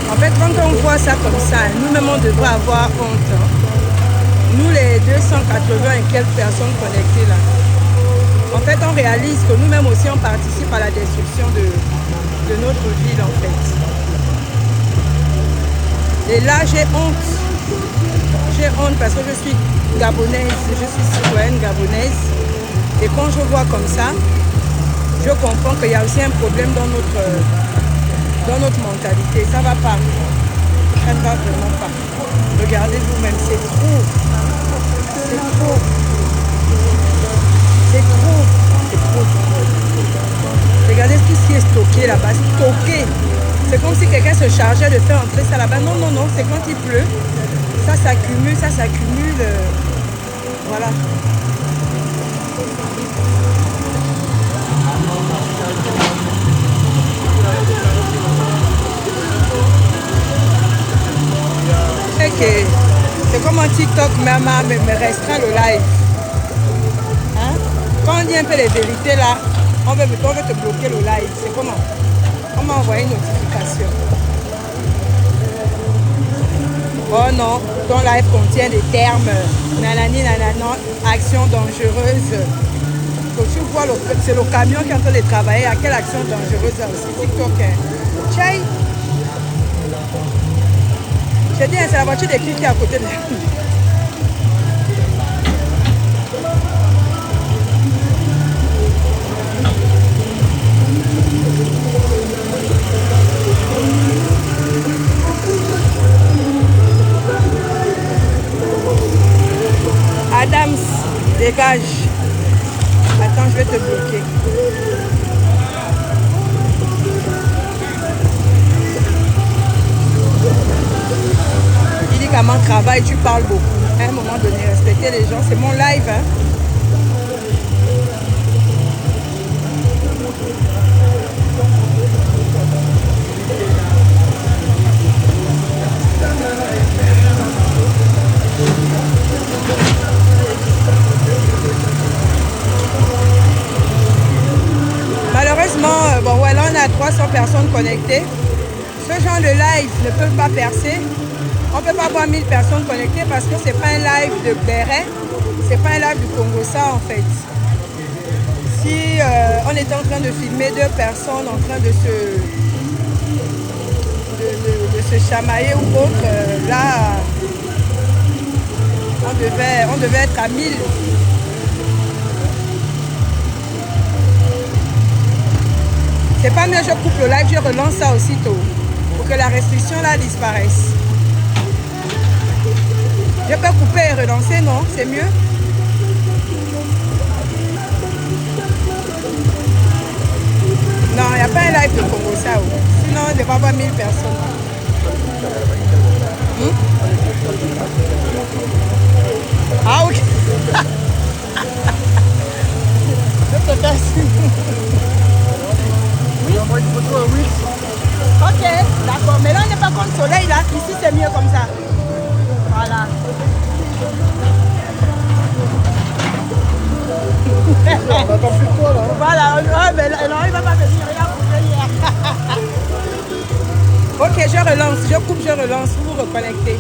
En fait, quand on voit ça comme ça, nous-mêmes on devrait avoir honte. Nous les 280 et quelques personnes connectées là. En fait, on réalise que nous-mêmes aussi on participe à la destruction de notre ville en fait. Et là j'ai honte. J'ai honte parce que je suis gabonaise, je suis citoyenne gabonaise. Et quand je vois comme ça, je comprends qu'il y a aussi un problème dans notre mentalité. Ça ne va pas. Ça ne va vraiment pas. Regardez vous-même, c'est trop. C'est trop. C'est trop. C'est trop. Regardez tout ce qui est stocké là-bas. Stocké. C'est comme si quelqu'un se chargeait de faire entrer ça là-bas. Non, non, non. C'est quand il pleut. Ça s'accumule, ça s'accumule. Voilà. C'est comme un TikTok, me restreint le live. Hein? Quand on dit un peu les vérités là, on veut te bloquer le live. C'est comment? On m'a envoyé une notification. Oh non, ton live contient des termes nanani nanana, action dangereuse. Donc tu vois, c'est le camion qui est en train de travailler. À quelle action dangereuse là aussi? TikTok. Tchaï! J'ai dit, c'est la voiture des clics qui est à côté de là. Adams, dégage. Attends, je vais te bloquer. Il dit qu'à mon travail, tu parles beaucoup. À un moment donné, respecter les gens, c'est mon live. Hein? Malheureusement, bon voilà, on a 300 personnes connectées. Ce genre de live ne peut pas percer. On ne peut pas avoir 1000 personnes connectées parce que ce n'est pas un live de Béret, ce n'est pas un live du Congo-Ça en fait. Si on était en train de filmer 2 personnes en train de se chamailler ou autre, là, on devait être à 1000. C'est pas mieux, je coupe le live, je relance ça aussitôt pour que la restriction là disparaisse. Je peux couper et relancer, non? C'est mieux? Non, il n'y a pas un live de Congo-Ça. Sinon, il ne va pas avoir 1000 personnes. Ah, ok. Je te passe. Oui. Ok, d'accord. Mais là, on n'est pas contre le soleil, là. Ici, c'est mieux comme ça. Voilà. On attend plus de toi, là. Voilà. Mais non, il ne va pas venir. Regarde, pour venir. Oh Ok, je relance, je coupe, je relance, vous vous reconnectez.